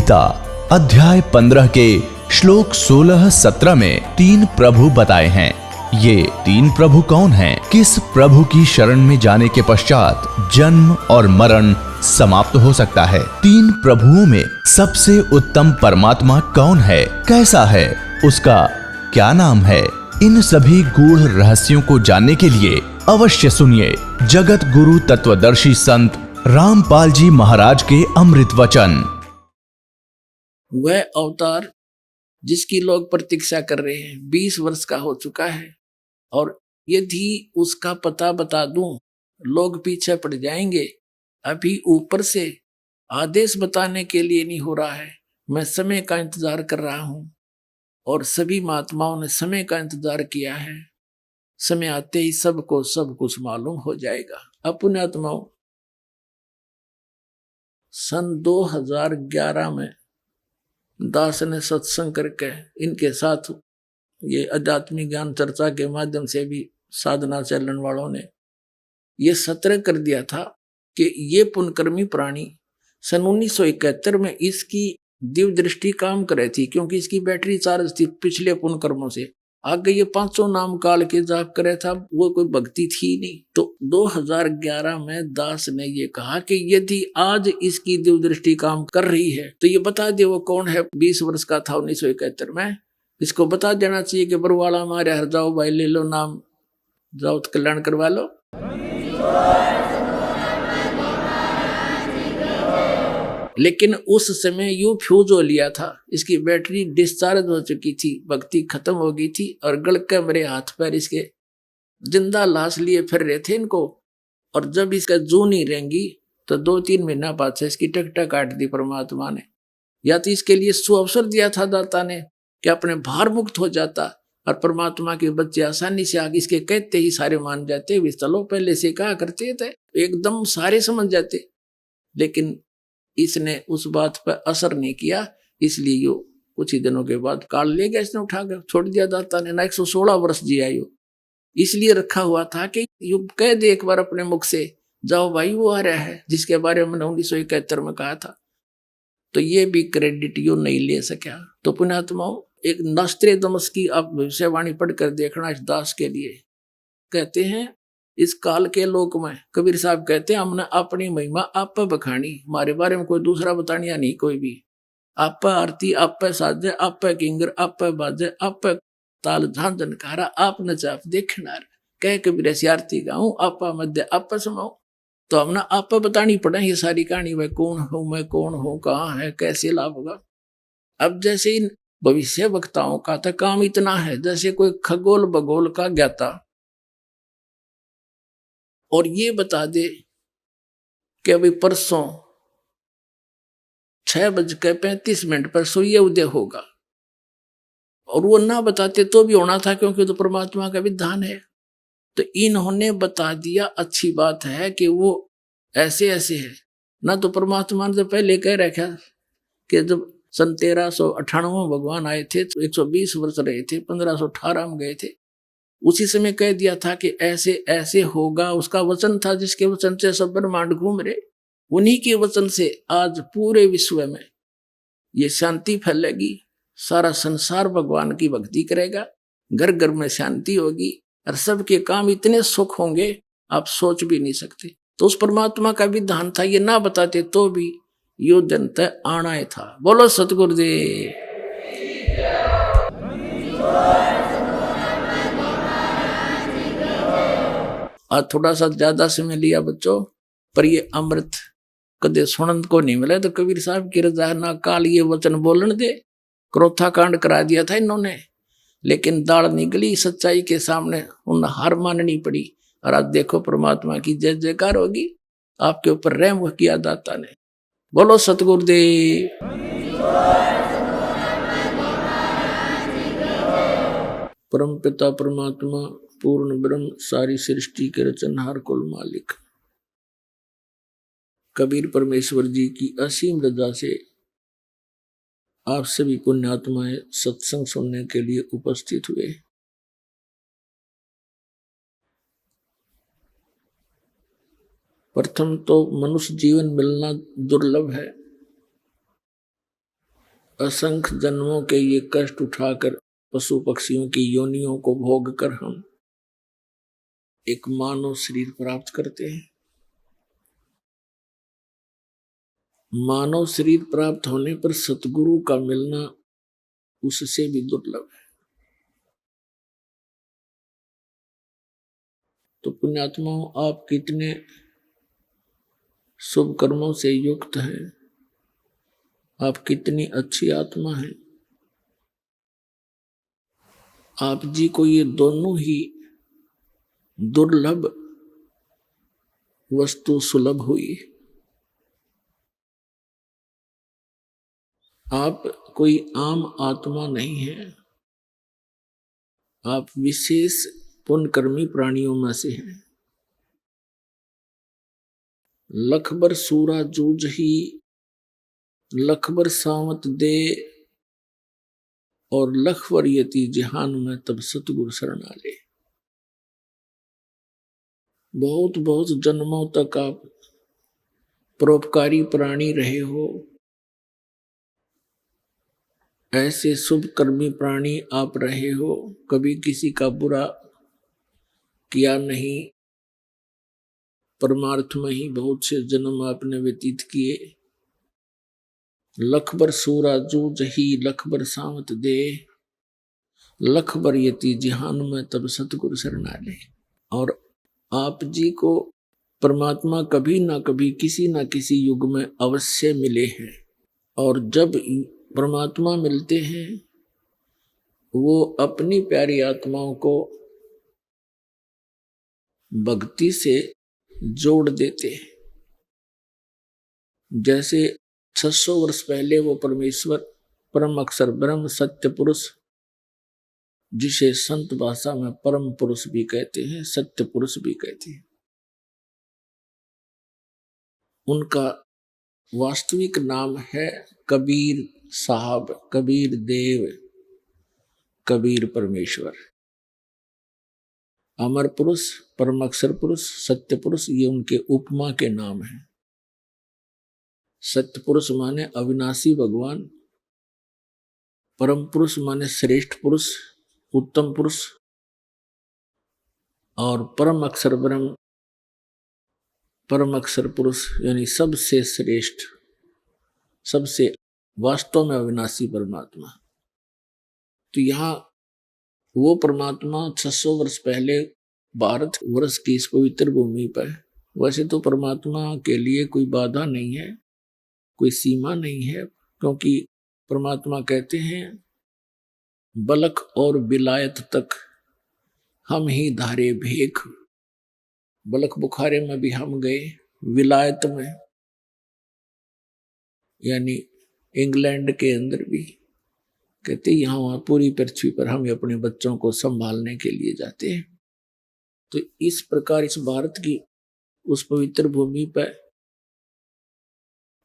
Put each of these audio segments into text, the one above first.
गीता अध्याय 15 के श्लोक 16-17 में 3 प्रभु बताए हैं। ये 3 प्रभु कौन हैं? किस प्रभु की शरण में जाने के पश्चात जन्म और मरण समाप्त हो सकता है? 3 प्रभुओं में सबसे उत्तम परमात्मा कौन है? कैसा है? उसका क्या नाम है? इन सभी गूढ़ रहस्यों को जानने के लिए अवश्य सुनिए जगत गुरु तत्वदर्शी संत रामपाल जी महाराज के अमृत वचन। वह अवतार जिसकी लोग प्रतीक्षा कर रहे हैं 20 वर्ष का हो चुका है, और यदि उसका पता बता दूं लोग पीछे पड़ जाएंगे। अभी ऊपर से आदेश बताने के लिए नहीं हो रहा है, मैं समय का इंतजार कर रहा हूं और सभी महात्माओं ने समय का इंतजार किया है। समय आते ही सबको सब कुछ मालूम हो जाएगा। अपने आत्माओं, सन 2011 में दास ने सत्संग करके इनके साथ ये आध्यात्मिक ज्ञान चर्चा के माध्यम से भी साधना चलन वालों ने ये सतर्क कर दिया था कि ये पुनकर्मी प्राणी सन 1971 में इसकी दिव्य दृष्टि काम कर रही थी, क्योंकि इसकी बैटरी चार्ज थी पिछले पुनकर्मों से। आगे ये 500 नाम काल के जाप करे था, वो कोई भक्ति थी नहीं। तो 2011 में दास ने ये कहा कि यदि आज इसकी दिव्य दृष्टि काम कर रही है तो ये बता दे वो कौन है। 20 वर्ष का था 1971 में। इसको बता देना चाहिए कि बरवाला मारे हर जाओ भाई, ले लो नाम, जाओ तो कल्याण करवा लो। लेकिन उस समय यू फ्यूज हो लिया था, इसकी बैटरी डिस्चार्ज हो चुकी थी, भक्ति खत्म हो गई थी, और गल के मेरे हाथ पैर इसके जिंदा लाश लिए फिर रहे थे इनको। और जब इसका जू नहीं रहेंगी तो 2-3 महीना बाद से इसकी टकटा काट दी परमात्मा ने। या तो इसके लिए सुअवसर दिया था दाता ने कि अपने भार मुक्त हो जाता, और परमात्मा के बच्चे आसानी से आगे इसके कहते ही सारे मान जाते। वे चलो पहले से कहा करते थे, एकदम सारे समझ जाते। लेकिन इसने उस बात पर असर नहीं किया, इसलिए यो कुछ ही दिनों के बाद काल ले गया, इसने उठा कर छोड़ दिया दाता ने। ना 116 वर्ष जिया यो, इसलिए रखा हुआ था कि यू कह दे एक बार अपने मुख से, जाओ भाई वो आ रहा है जिसके बारे में 1971 में कहा था। तो ये भी क्रेडिट यो नहीं ले सका। तो पुण्यात्माओं, एक नास्त्रे दमस की आप भविष्यवाणी पढ़कर देखना इस दास के लिए। कहते हैं इस काल के लोक में कबीर साहब कहते हैं हमने अपनी महिमा आप पे बखानी, हमारे बारे में कोई दूसरा बतानिया नहीं कोई भी। आप पे आरती, आप पे साजे, आप पे किंगर, आप पे बाजे, आप पे ताल झांझ जनकारा, आप नचाफ देखनार, कह कबीर ऐसी आरती गाऊं, आप मध्य आप पे समाऊं। तो हमने आप पे बतानी पड़े ये सारी कहानी, मैं कौन हूं, मैं कौन हूं, कहाँ है, कैसे लाभ होगा। अब जैसे इन भविष्य वक्ताओं का तो काम इतना है जैसे कोई खगोल भगोल का ज्ञाता, और ये बता दे कि अभी परसों 6:35 पर सूर्य उदय होगा, और वो ना बताते तो भी होना था, क्योंकि तो परमात्मा का विधान है। तो इन्होंने बता दिया, अच्छी बात है कि वो ऐसे ऐसे है ना। तो परमात्मा ने तो पहले कह रखा कि जब सन 1398 भगवान आए थे तो 120 वर्ष रहे थे, 1518 में गए थे। उसी समय कह दिया था कि ऐसे ऐसे होगा, उसका वचन था जिसके वचन से सब ब्रह्मांड घूम रहे। उन्हीं के वचन से आज पूरे विश्व में ये शांति फैलेगी, सारा संसार भगवान की भक्ति करेगा, घर घर में शांति होगी, और सबके काम इतने सुख होंगे आप सोच भी नहीं सकते। तो उस परमात्मा का विधान था, ये ना बताते तो भी यो दिन तय आना ही था। बोलो सतगुरुदेव। आज थोड़ा सा ज्यादा समय लिया बच्चों, पर ये अमृत कदे सुनन को नहीं मिला। तो कबीर साहब की रजा ना काल ये वचन बोलन दे। क्रोथा कांड करा दिया था इन्होंने, लेकिन दाढ़ निकली सच्चाई के सामने, उन हार माननी पड़ी। और आज देखो परमात्मा की जय जयकार होगी, आपके ऊपर रहम किया दाता ने। बोलो सतगुरुदेव। परम पिता परमात्मा पूर्ण ब्रह्म सारी सृष्टि के रचनहार कुल मालिक कबीर परमेश्वर जी की असीम रजा से आप सभी पुण्यात्माएं सत्संग सुनने के लिए उपस्थित हुए। प्रथम तो मनुष्य जीवन मिलना दुर्लभ है, असंख्य जन्मों के ये कष्ट उठाकर पशु पक्षियों की योनियों को भोग कर हम एक मानव शरीर प्राप्त करते हैं। मानव शरीर प्राप्त होने पर सतगुरु का मिलना उससे भी दुर्लभ है। तो पुण्यात्माओं, आप कितने शुभ कर्मों से युक्त हैं, आप कितनी अच्छी आत्मा हैं। आप जी को ये दोनों ही दुर्लभ वस्तु सुलभ हुई। आप कोई आम आत्मा नहीं है, आप विशेष पुण्यकर्मी प्राणियों में से हैं। लखबर सूरा जूझ ही लखबर सावत दे, और लखबर यति जहान में तब सतगुरु शरणा ले। बहुत बहुत जन्मों तक आप परोपकारी प्राणी रहे हो, ऐसे शुभ कर्मी प्राणी आप रहे हो, कभी किसी का बुरा किया नहीं, परमार्थ में ही बहुत से जन्म आपने व्यतीत किए। लखबर सूरा जूझ ही लखबर सावत दे, लखबर यति जिहान में तब सतगुरु शरणा ले। और आप जी को परमात्मा कभी ना कभी किसी ना किसी युग में अवश्य मिले हैं, और जब परमात्मा मिलते हैं वो अपनी प्यारी आत्माओं को भक्ति से जोड़ देते हैं। जैसे 600 वर्ष पहले वो परमेश्वर परम अक्षर ब्रह्म सत्य पुरुष, जिसे संत भाषा में परम पुरुष भी कहते हैं, सत्य पुरुष भी कहते हैं, उनका वास्तविक नाम है कबीर साहब, कबीर देव, कबीर परमेश्वर। अमर पुरुष, परम अक्षर पुरुष, सत्य पुरुष, ये उनके उपमा के नाम हैं। सत्य पुरुष माने अविनाशी भगवान, परम पुरुष माने श्रेष्ठ पुरुष, उत्तम पुरुष, और परम अक्षर ब्रह्म, परम अक्षर पुरुष यानी सबसे श्रेष्ठ, सबसे वास्तव में अविनाशी परमात्मा। तो यहाँ वो परमात्मा 600 वर्ष पहले भारत वर्ष की इस पवित्र भूमि पर, वैसे तो परमात्मा के लिए कोई बाधा नहीं है, कोई सीमा नहीं है, क्योंकि परमात्मा कहते हैं बलख और विलायत तक हम ही धारे भेख। बलख बुखारे में भी हम गए, विलायत में यानी इंग्लैंड के अंदर भी, कहते यहाँ वहां पूरी पृथ्वी पर हम अपने बच्चों को संभालने के लिए जाते हैं। तो इस प्रकार इस भारत की उस पवित्र भूमि पर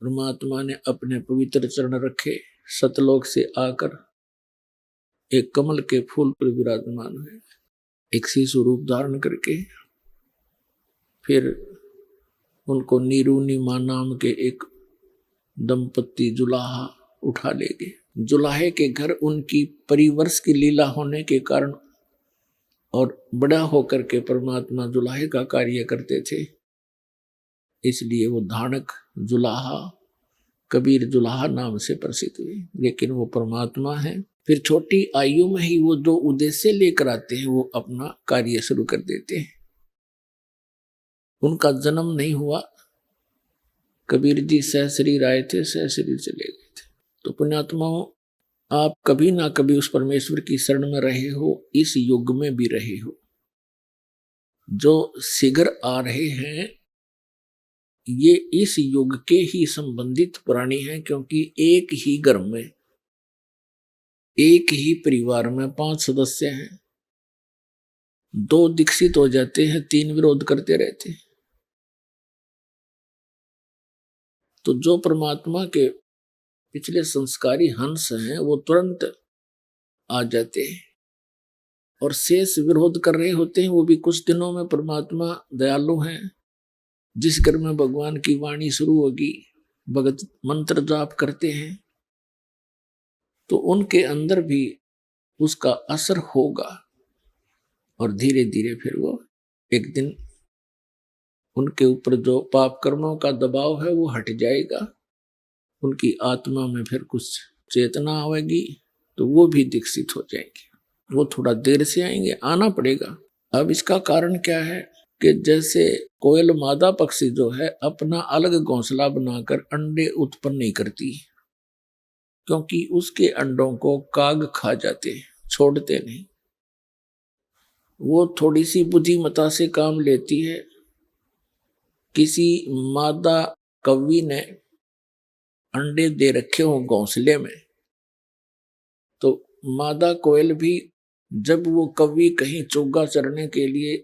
परमात्मा ने अपने पवित्र चरण रखे, सतलोक से आकर एक कमल के फूल पर विराजमान हुए, एक शिशु रूप धारण करके फिर उनको नीरूनी मां नाम के एक दंपत्ति जुलाहा उठा ले गए। जुलाहे के घर उनकी परिवर्ष की लीला होने के कारण और बड़ा होकर के परमात्मा जुलाहे का कार्य करते थे, इसलिए वो धानक जुलाहा, कबीर जुलाहा नाम से प्रसिद्ध हुए। लेकिन वो परमात्मा है, फिर छोटी आयु में ही वो जो उद्देश्य लेकर आते हैं वो अपना कार्य शुरू कर देते हैं। उनका जन्म नहीं हुआ, कबीर जी सहशरीर आए थे, सहशरीर चले गए थे। तो पुण्यात्माओं, आप कभी ना कभी उस परमेश्वर की शरण में रहे हो, इस युग में भी रहे हो। जो शीघ्र आ रहे हैं ये इस युग के ही संबंधित प्राणी हैं, क्योंकि एक ही घर में, एक ही परिवार में 5 सदस्य हैं, 2 दीक्षित हो जाते हैं, 3 विरोध करते रहते हैं। तो जो परमात्मा के पिछले संस्कारी हंस हैं वो तुरंत आ जाते हैं, और शेष विरोध कर रहे होते हैं वो भी कुछ दिनों में। परमात्मा दयालु हैं, जिस घर में भगवान की वाणी शुरू होगी, भगत मंत्र जाप करते हैं, तो उनके अंदर भी उसका असर होगा और धीरे धीरे फिर वो एक दिन उनके ऊपर जो पाप कर्मों का दबाव है वो हट जाएगा, उनकी आत्मा में फिर कुछ चेतना आएगी तो वो भी दीक्षित हो जाएंगे। वो थोड़ा देर से आएंगे, आना पड़ेगा। अब इसका कारण क्या है कि जैसे कोयल मादा पक्षी जो है अपना अलग घोंसला बनाकर अंडे उत्पन्न नहीं करती, क्योंकि उसके अंडों को काग खा जाते, छोड़ते नहीं। वो थोड़ी सी बुद्धिमता से काम लेती है। किसी मादा कौवी ने अंडे दे रखे हो घोंसले में, तो मादा कोयल भी जब वो कौवी कहीं चोगा चरने के लिए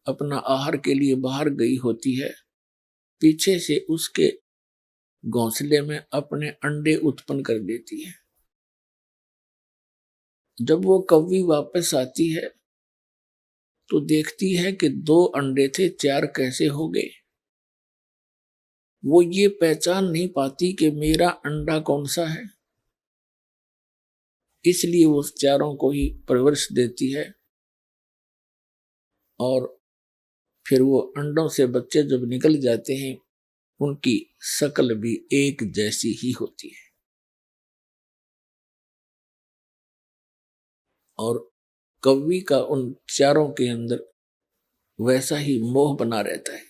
अपना आहार के लिए बाहर गई होती है, पीछे से उसके घोंसले में अपने अंडे उत्पन्न कर देती है। जब वो कौवी वापस आती है तो देखती है कि 2 अंडे थे, 4 कैसे हो गए। वो ये पहचान नहीं पाती कि मेरा अंडा कौन सा है, इसलिए वो चारों को ही परवरिश देती है और फिर वो अंडों से बच्चे जब निकल जाते हैं उनकी शक्ल भी एक जैसी ही होती है और कौवी का उन चारों के अंदर वैसा ही मोह बना रहता है।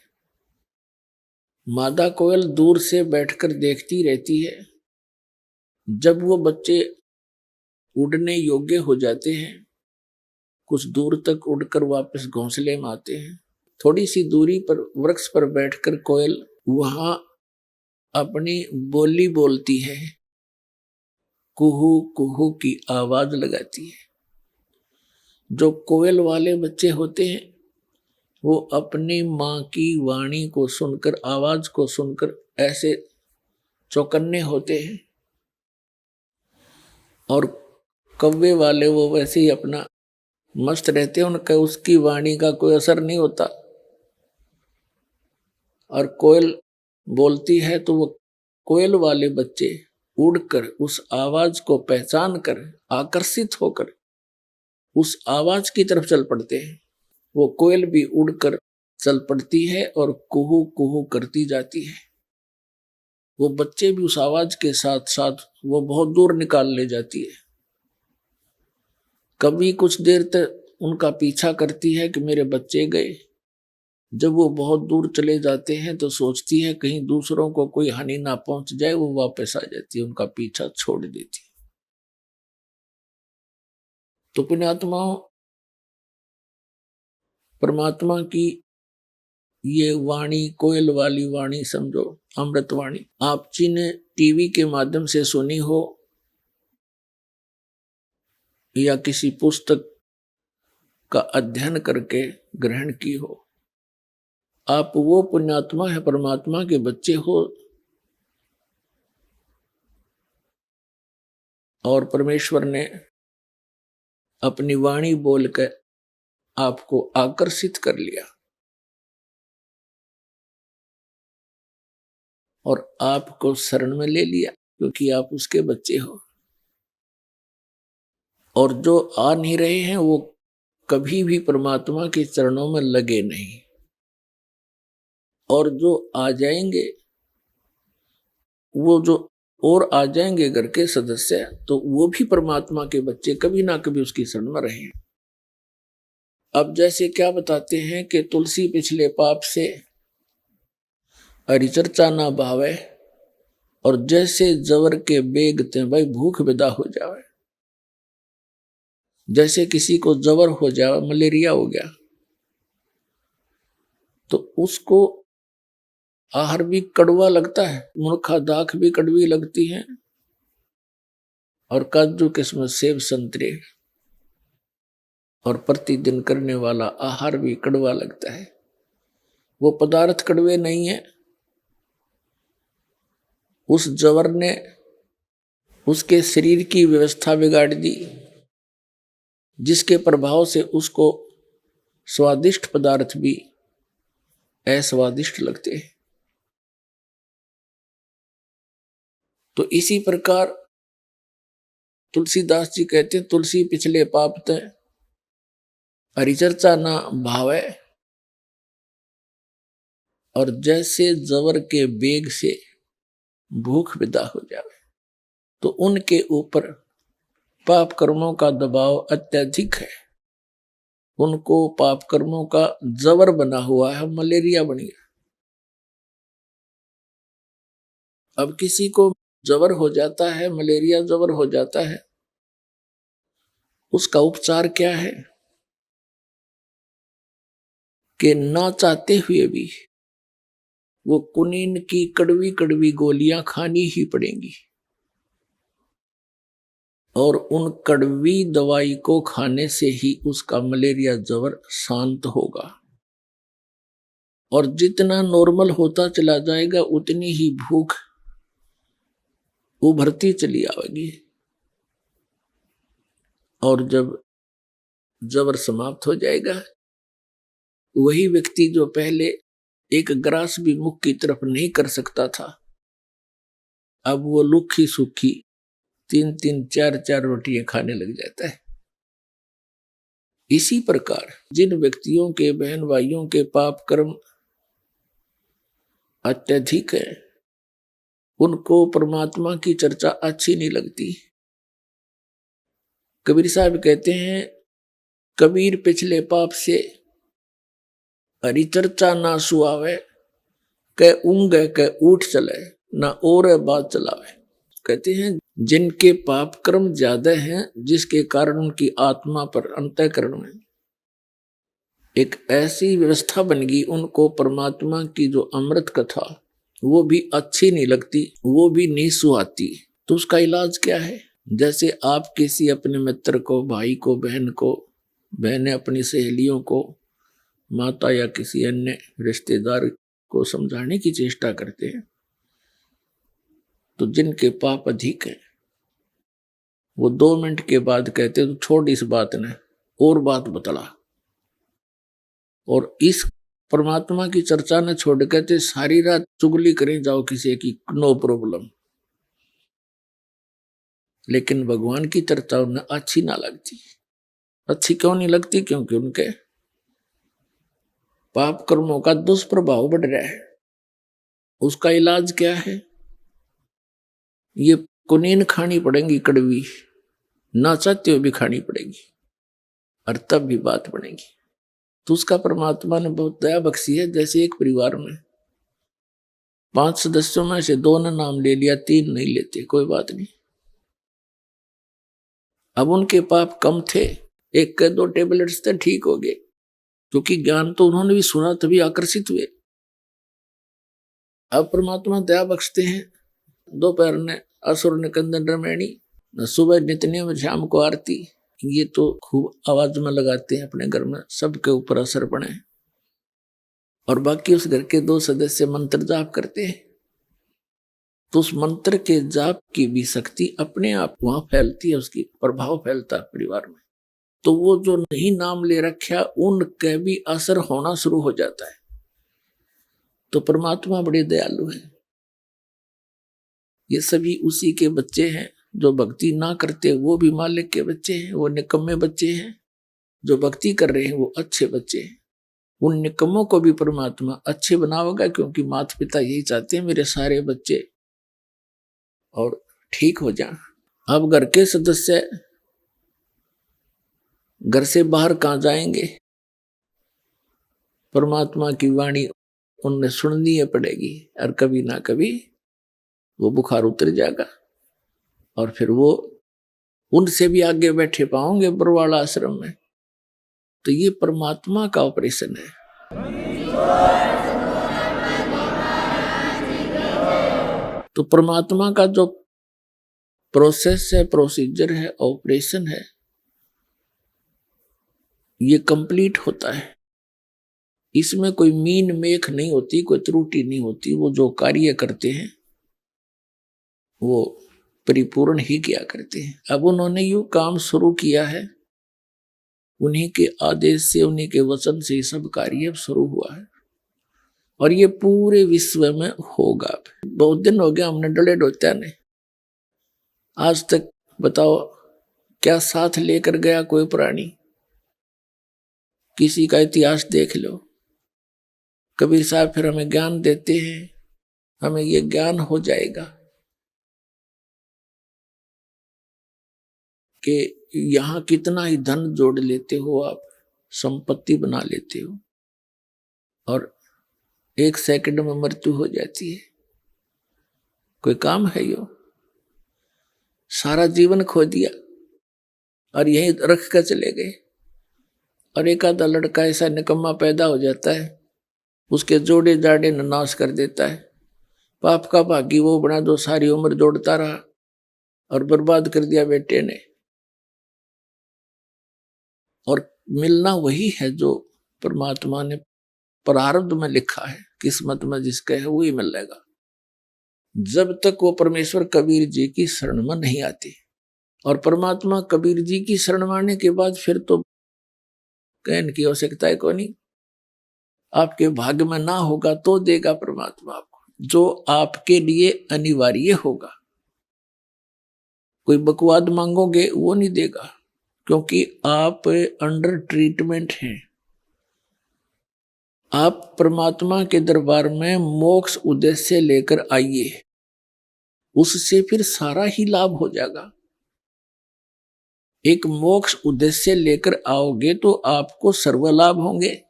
मादा कोयल दूर से बैठकर देखती रहती है। जब वो बच्चे उड़ने योग्य हो जाते हैं, कुछ दूर तक उड़कर वापस घोंसले में आते हैं, थोड़ी सी दूरी पर वृक्ष पर बैठकर कोयल वहां अपनी बोली बोलती है, कुहू कुहू की आवाज लगाती है। जो कोयल वाले बच्चे होते हैं वो अपनी माँ की वाणी को सुनकर, आवाज को सुनकर ऐसे चौकन्ने होते हैं और कौवे वाले वो वैसे ही अपना मस्त रहते हैं, उनका उसकी वाणी का कोई असर नहीं होता। और कोयल बोलती है तो वो कोयल वाले बच्चे उड़कर उस आवाज को पहचान कर आकर्षित होकर उस आवाज की तरफ चल पड़ते हैं। वो कोयल भी उड़कर चल पड़ती है और कुहू कुहू करती जाती है। वो बच्चे भी उस आवाज के साथ साथ वो बहुत दूर निकाल ले जाती है। कभी कुछ देर तक उनका पीछा करती है कि मेरे बच्चे गए। जब वो बहुत दूर चले जाते हैं तो सोचती है कहीं दूसरों को कोई हानि ना पहुंच जाए, वो वापस आ जाती है, उनका पीछा छोड़ देती है। तो पुण्यात्माओं, परमात्मा की ये वाणी, कोयल वाली वाणी समझो, अमृत वाणी, आप जी ने टीवी के माध्यम से सुनी हो या किसी पुस्तक का अध्ययन करके ग्रहण की हो, आप वो पुण्यात्मा है, परमात्मा के बच्चे हो और परमेश्वर ने अपनी वाणी बोलकर आपको आकर्षित कर लिया और आपको शरण में ले लिया क्योंकि आप उसके बच्चे हो। और जो आ नहीं रहे हैं वो कभी भी परमात्मा के चरणों में लगे नहीं, और जो आ जाएंगे वो जो और आ जाएंगे घर के सदस्य, तो वो भी परमात्मा के बच्चे कभी ना कभी उसकी शरण में रहे। अब जैसे क्या बताते हैं कि तुलसी पिछले पाप से हरिचर्चा ना भावे, और जैसे जवर के बेगते भाई भूख विदा हो जावे। जैसे किसी को जवर हो जाए, मलेरिया हो गया, तो उसको आहार भी कड़वा लगता है, मुर्खा दाख भी कड़वी लगती है, और काजू किस्मत सेब संतरे और प्रतिदिन करने वाला आहार भी कड़वा लगता है। वो पदार्थ कड़वे नहीं है, उस जवर ने उसके शरीर की व्यवस्था बिगाड़ दी, जिसके प्रभाव से उसको स्वादिष्ट पदार्थ भी अस्वादिष्ट लगते हैं। तो इसी प्रकार तुलसीदास जी कहते हैं, तुलसी पिछले पाप तय हरिचर्चा ना भावे, और जैसे जवर के बेग से भूख विदा हो जावे। तो उनके ऊपर पाप कर्मों का दबाव अत्यधिक है, उनको पाप कर्मों का जबर बना हुआ है, मलेरिया बन गया। अब किसी को जबर हो जाता है, मलेरिया जबर हो जाता है, उसका उपचार क्या है कि ना चाहते हुए भी वो कुनीन की कड़वी कड़वी गोलियां खानी ही पड़ेंगी, और उन कड़वी दवाई को खाने से ही उसका मलेरिया जबर शांत होगा। और जितना नॉर्मल होता चला जाएगा उतनी ही भूख उभरती चली आएगी, और जब जबर समाप्त हो जाएगा, वही व्यक्ति जो पहले एक ग्रास भी मुख की तरफ नहीं कर सकता था, अब वो लुखी सुखी 3-3 4-4 रोटियां खाने लग जाता है। इसी प्रकार जिन व्यक्तियों के बहन भाइयों के पाप कर्म अत्यधिक है, उनको परमात्मा की चर्चा अच्छी नहीं लगती। कबीर साहब कहते हैं, कबीर पिछले पाप से हरि चर्चा ना सुआवे, कै ऊँगे कै उठ चले, ना और बात चलावे। कहते हैं जिनके पाप कर्म ज्यादा हैं, जिसके कारण उनकी आत्मा पर अंतःकरण में एक ऐसी व्यवस्था बन गई, उनको परमात्मा की जो अमृत कथा वो भी अच्छी नहीं लगती, वो भी नहीं सुहाती। तो उसका इलाज क्या है? जैसे आप किसी अपने मित्र को, भाई को, बहन को, बहनें अपनी सहेलियों को, माता या किसी अन्य रिश्तेदार को समझाने की चेष्टा करते हैं, तो जिनके पाप अधिक है वो 2 मिनट के बाद कहते हैं, तो छोड़ इस बात ने, और बात बतला। और इस परमात्मा की चर्चा ने छोड़, कहते सारी रात चुगली करें जाओ किसी की, नो प्रॉब्लम। लेकिन भगवान की चर्चा उन्हें अच्छी ना लगती। अच्छी क्यों नहीं लगती? क्योंकि उनके पाप कर्मों का दुष्प्रभाव बढ़ रहा है। उसका इलाज क्या है? ये कुनीन खानी पड़ेगी, कड़वी, ना चाहते हुए भी खानी पड़ेगी, और तब भी बात बनेगी। तो उसका परमात्मा ने बहुत दया बख्शी है। जैसे एक परिवार में 5 सदस्यों में से 2 ने नाम ले लिया, 3 नहीं लेते, कोई बात नहीं। अब उनके पाप कम थे, एक के 2 टेबलेट्स थे, ठीक हो गए, क्योंकि ज्ञान तो उन्होंने भी सुना, तभी आकर्षित हुए। अब परमात्मा दया बख्शते हैं। दोपहर ने असुर ने कंदन रमैनी, सुबह नितने में शाम को आरती, ये तो खूब आवाज में लगाते हैं अपने घर में, सबके ऊपर असर पड़े। और बाकी उस घर के 2 सदस्य मंत्र जाप करते हैं, तो उस मंत्र के जाप की भी शक्ति अपने आप वहां फैलती है, उसकी प्रभाव फैलता है परिवार में। तो वो जो नहीं नाम ले रखा, उनके भी असर होना शुरू हो जाता है। तो परमात्मा बड़े दयालु है। ये सभी उसी के बच्चे हैं। जो भक्ति ना करते वो भी मालिक के बच्चे हैं, वो निकम्मे बच्चे हैं। जो भक्ति कर रहे हैं वो अच्छे बच्चे हैं। उन निकम्मों को भी परमात्मा अच्छे बनावेगा, क्योंकि माता पिता यही चाहते हैं मेरे सारे बच्चे और ठीक हो जाएं। अब घर के सदस्य घर से बाहर कहाँ जाएंगे? परमात्मा की वाणी उन्हें सुननी पड़ेगी, और कभी ना कभी वो बुखार उतर जाएगा, और फिर वो उनसे भी आगे बैठे पाओगे बरवाड़ा आश्रम में। तो ये परमात्मा का ऑपरेशन है। तो परमात्मा का जो प्रोसेस है, प्रोसीजर है, ऑपरेशन है, ये कंप्लीट होता है। इसमें कोई मीन मेख नहीं होती, कोई त्रुटि नहीं होती। वो जो कार्य करते हैं वो परिपूर्ण ही किया करते हैं। अब उन्होंने यूं काम शुरू किया है, उन्हीं के आदेश से, उन्हीं के वचन से सब कार्य शुरू हुआ है, और ये पूरे विश्व में होगा। बहुत दिन हो गया हमने डले डोत्या ने, आज तक बताओ क्या साथ लेकर गया कोई प्राणी? किसी का इतिहास देख लो। कबीर साहब फिर हमें ज्ञान देते हैं, हमें ये ज्ञान हो जाएगा कि यहां कितना ही धन जोड़ लेते हो आप, संपत्ति बना लेते हो, और 1 सेकंड में मृत्यु हो जाती है। कोई काम है यो? सारा जीवन खो दिया और यहीं रख कर चले गए। और एक आधा लड़का ऐसा निकम्मा पैदा हो जाता है, उसके जोड़े जाड़े नाश कर देता है। पाप का भागी वो बना जो सारी उम्र जोड़ता रहा और बर्बाद कर दिया बेटे ने। और मिलना वही है जो परमात्मा ने प्रारब्ध में लिखा है, किस्मत में जिसका है वही मिलेगा। जब तक वो परमेश्वर कबीर जी की शरण में नहीं आती, और परमात्मा कबीर जी की शरण में आने के बाद फिर तो कहने की आवश्यकता है को नहीं। आपके भाग्य में ना होगा तो देगा परमात्मा आपको, जो आपके लिए अनिवार्य होगा। कोई बकवाद मांगोगे वो नहीं देगा, क्योंकि आप अंडर ट्रीटमेंट हैं। आप परमात्मा के दरबार में मोक्ष उद्देश्य लेकर आइए, उससे फिर सारा ही लाभ हो जाएगा। एक मोक्ष उद्देश्य लेकर आओगे तो आपको सर्व लाभ होंगे,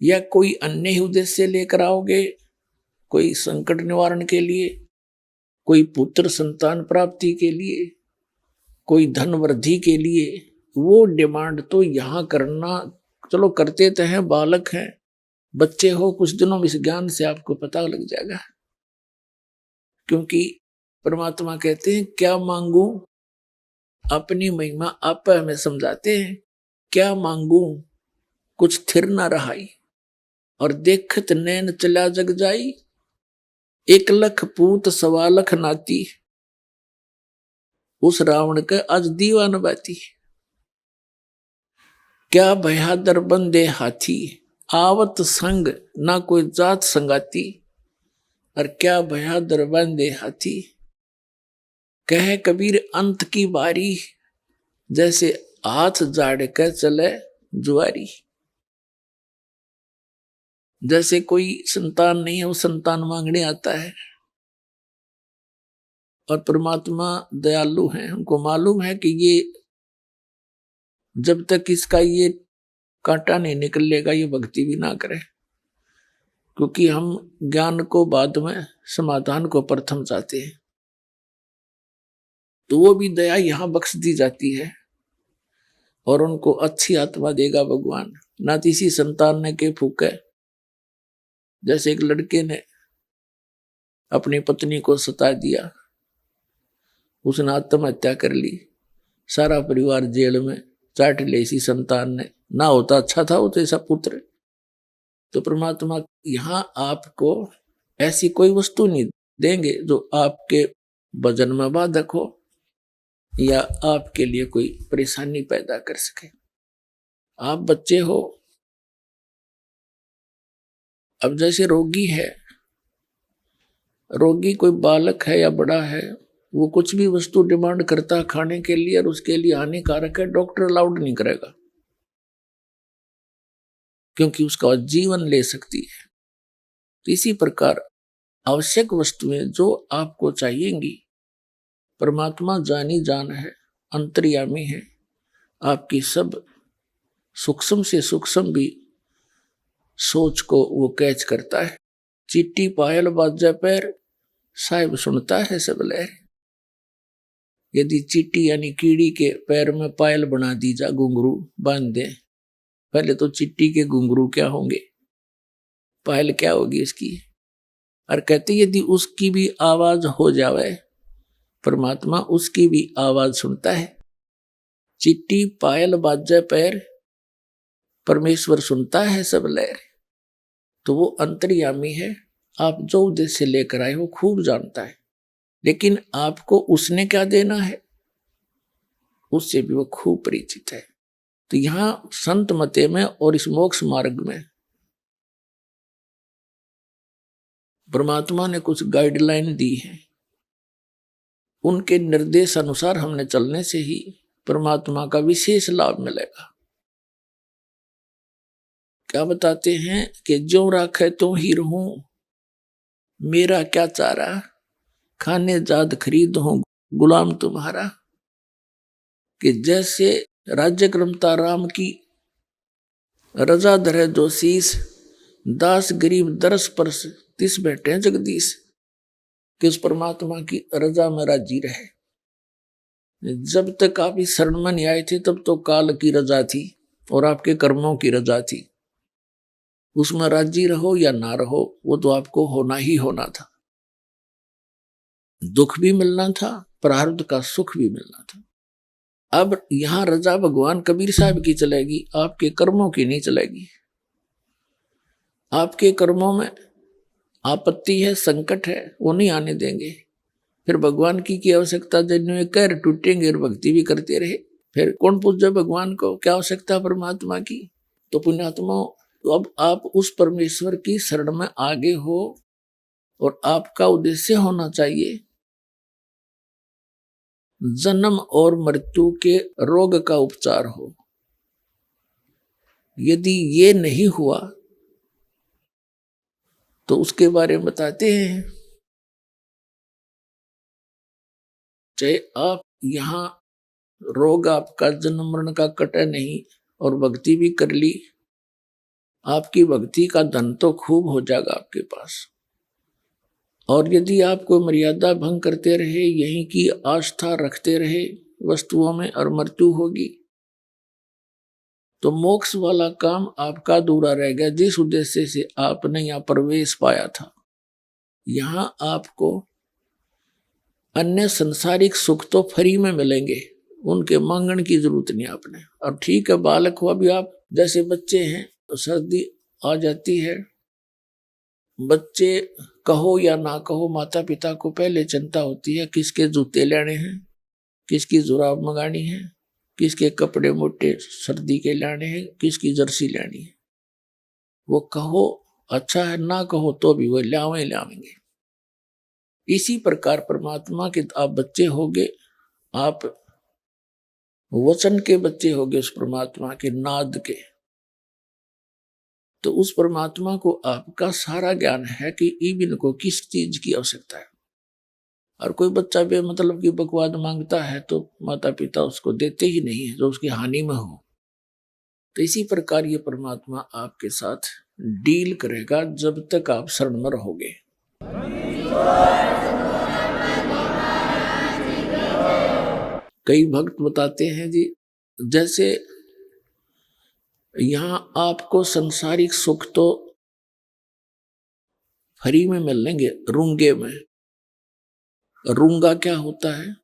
या कोई अन्य ही उद्देश्य लेकर आओगे, कोई संकट निवारण के लिए, कोई पुत्र संतान प्राप्ति के लिए, कोई धन वृद्धि के लिए, वो डिमांड तो यहां करना, चलो करते तो हैं, बालक हैं, बच्चे हो, कुछ दिनों में इस ज्ञान से आपको पता लग जाएगा। क्योंकि परमात्मा कहते हैं क्या मांगू, अपनी महिमा आप हमें समझाते हैं। क्या मांगू कुछ थिर ना रहाई, और देखत नैन चला जग जाई, 1 लाख पूत 1.25 लाख नाती, उस रावण के आज दीवान बाती। क्या बहादुर बंदे हाथी, आवत संग ना कोई जात संगाती, और क्या बहादुर बंदे हाथी, कहे कबीर अंत की बारी, जैसे हाथ जाड़ कर चले जुआरी। जैसे कोई संतान नहीं है वो संतान मांगने आता है, और परमात्मा दयालु है, हमको मालूम है कि ये जब तक इसका ये कांटा नहीं निकलेगा ये भक्ति भी ना करे, क्योंकि हम ज्ञान को बाद में, समाधान को प्रथम चाहते हैं। तो वो भी दया यहां बख्श दी जाती है, और उनको अच्छी आत्मा देगा भगवान। ना किसी संतान ने के फूके, जैसे एक लड़के ने अपनी पत्नी को सता दिया, उसने आत्महत्या कर ली, सारा परिवार जेल में, चाट ले इसी संतान ने, ना होता अच्छा था वो तो ऐसा पुत्र। तो परमात्मा यहां आपको ऐसी कोई वस्तु नहीं देंगे जो आपके भजन में बाधक हो या आपके लिए कोई परेशानी पैदा कर सके। आप बच्चे हो, अब जैसे रोगी है, रोगी कोई बालक है या बड़ा है, वो कुछ भी वस्तु डिमांड करता है खाने के लिए और उसके लिए हानिकारक है, डॉक्टर अलाउड नहीं करेगा, क्योंकि उसका जीवन ले सकती है। तो इसी प्रकार आवश्यक वस्तुएं जो आपको चाहिएंगी, परमात्मा जानी जान है, अंतर्यामी है, आपकी सब सूक्ष्म से सूक्ष्म भी सोच को वो कैच करता है। चिट्टी पायल बाजा पैर, साहिब सुनता है सब लहर। यदि चींटी यानी कीड़ी के पैर में पायल बना दी जा, घुंघरू बांध दे, पहले तो चिट्टी के घुंघरू क्या होंगे, पायल क्या होगी इसकी। और कहते यदि उसकी भी आवाज हो जावे, परमात्मा उसकी भी आवाज सुनता है। चिट्टी पायल बाजे पैर, परमेश्वर सुनता है सब लहर। तो वो अंतर्यामी है, आप जो उद्देश्य लेकर आए हो खूब जानता है, लेकिन आपको उसने क्या देना है उससे भी वो खूब परिचित है। तो यहां संत मते में और इस मोक्ष मार्ग में परमात्मा ने कुछ गाइडलाइन दी है, उनके निर्देश अनुसार हमने चलने से ही परमात्मा का विशेष लाभ मिलेगा। क्या बताते हैं कि जो राखे तो ही रहूं, मेरा क्या चारा, खाने जाद खरीद हो गुलाम तुम्हारा। कि जैसे राज्य क्रमता राम की, रजा धरे जो शीस, दास गरीब दरस परस तिस बैठे जगदीश। कि उस परमात्मा की रजा में राजी रहे। जब तक आप इस शरण में नहीं आए थे तब तो काल की रजा थी और आपके कर्मों की रजा थी। उसमें राजी रहो या ना रहो, वो तो आपको होना ही होना था। दुख भी मिलना था, प्रारब्ध का सुख भी मिलना था। अब यहां रजा भगवान कबीर साहब की चलेगी, आपके कर्मों की नहीं चलेगी। आपके कर्मों में आपत्ति है, संकट है, वो नहीं आने देंगे। फिर भगवान की आवश्यकता, जिन्हें कर टूटेंगे और भक्ति भी करते रहे, फिर कौन पूजे भगवान को? क्या आवश्यकता परमात्मा की? तो पुण्यात्मा, तो अब आप उस परमेश्वर की शरण में आगे हो और आपका उद्देश्य होना चाहिए जन्म और मृत्यु के रोग का उपचार हो। यदि ये नहीं हुआ तो उसके बारे में बताते हैं। चाहे आप यहां रोग आपका जन्म मरण का कटे नहीं और भक्ति भी कर ली, आपकी भक्ति का धन तो खूब हो जाएगा आपके पास। और यदि आप कोई मर्यादा भंग करते रहे, यहीं की आस्था रखते रहे वस्तुओं में, और मृत्यु होगी तो मोक्ष वाला काम आपका अधूरा रह गया, जिस उद्देश्य से आपने यहाँ प्रवेश पाया था। यहां आपको अन्य संसारिक सुख तो फ्री में मिलेंगे, उनके मांगने की जरूरत नहीं आपने। और ठीक है, बालक हो अभी आप, जैसे बच्चे हैं तो सर्दी आ जाती है, बच्चे कहो या ना कहो, माता पिता को पहले चिंता होती है किसके जूते लेने हैं, किसकी जुराब मंगानी है, किसके कपड़े मोटे सर्दी के लाने हैं, किसकी जर्सी लेनी है। वो कहो अच्छा है, ना कहो तो भी वो लावेंगे। इसी प्रकार परमात्मा के आप बच्चे होगे, आप वचन के बच्चे होगे उस परमात्मा के नाद के। तो उस परमात्मा को आपका सारा ज्ञान है कि ईबिन को किस चीज की आवश्यकता है। और कोई बच्चा बेमतलब की बकवाद मांगता है तो माता पिता उसको देते ही नहीं है, जो उसकी हानि में हो। तो इसी प्रकार ये परमात्मा आपके साथ डील करेगा जब तक आप शरण में रहोगे। कई भक्त बताते हैं जी, जैसे यहां आपको संसारिक सुख तो फ्री में मिलेंगे रूंगे में। रूंगा क्या होता है?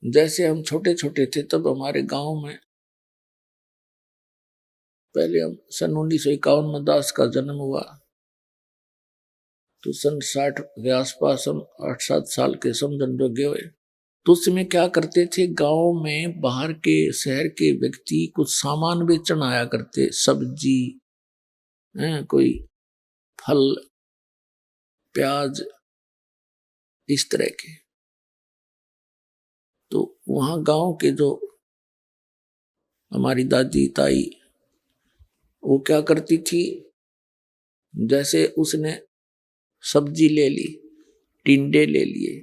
जैसे हम छोटे छोटे थे तब हमारे गांव में, पहले हम सन 1951 में दास का जन्म हुआ, तो सन 60 के आसपास हम 8-7 साल के समझन जोगे हुए। तो उसमें क्या करते थे, गांव में बाहर के शहर के व्यक्ति कुछ सामान बेचन आया करते, सब्जी, कोई फल, प्याज, इस तरह के। तो वहां गांव के जो हमारी दादी ताई, वो क्या करती थी, जैसे उसने सब्जी ले ली, टिंडे ले लिए,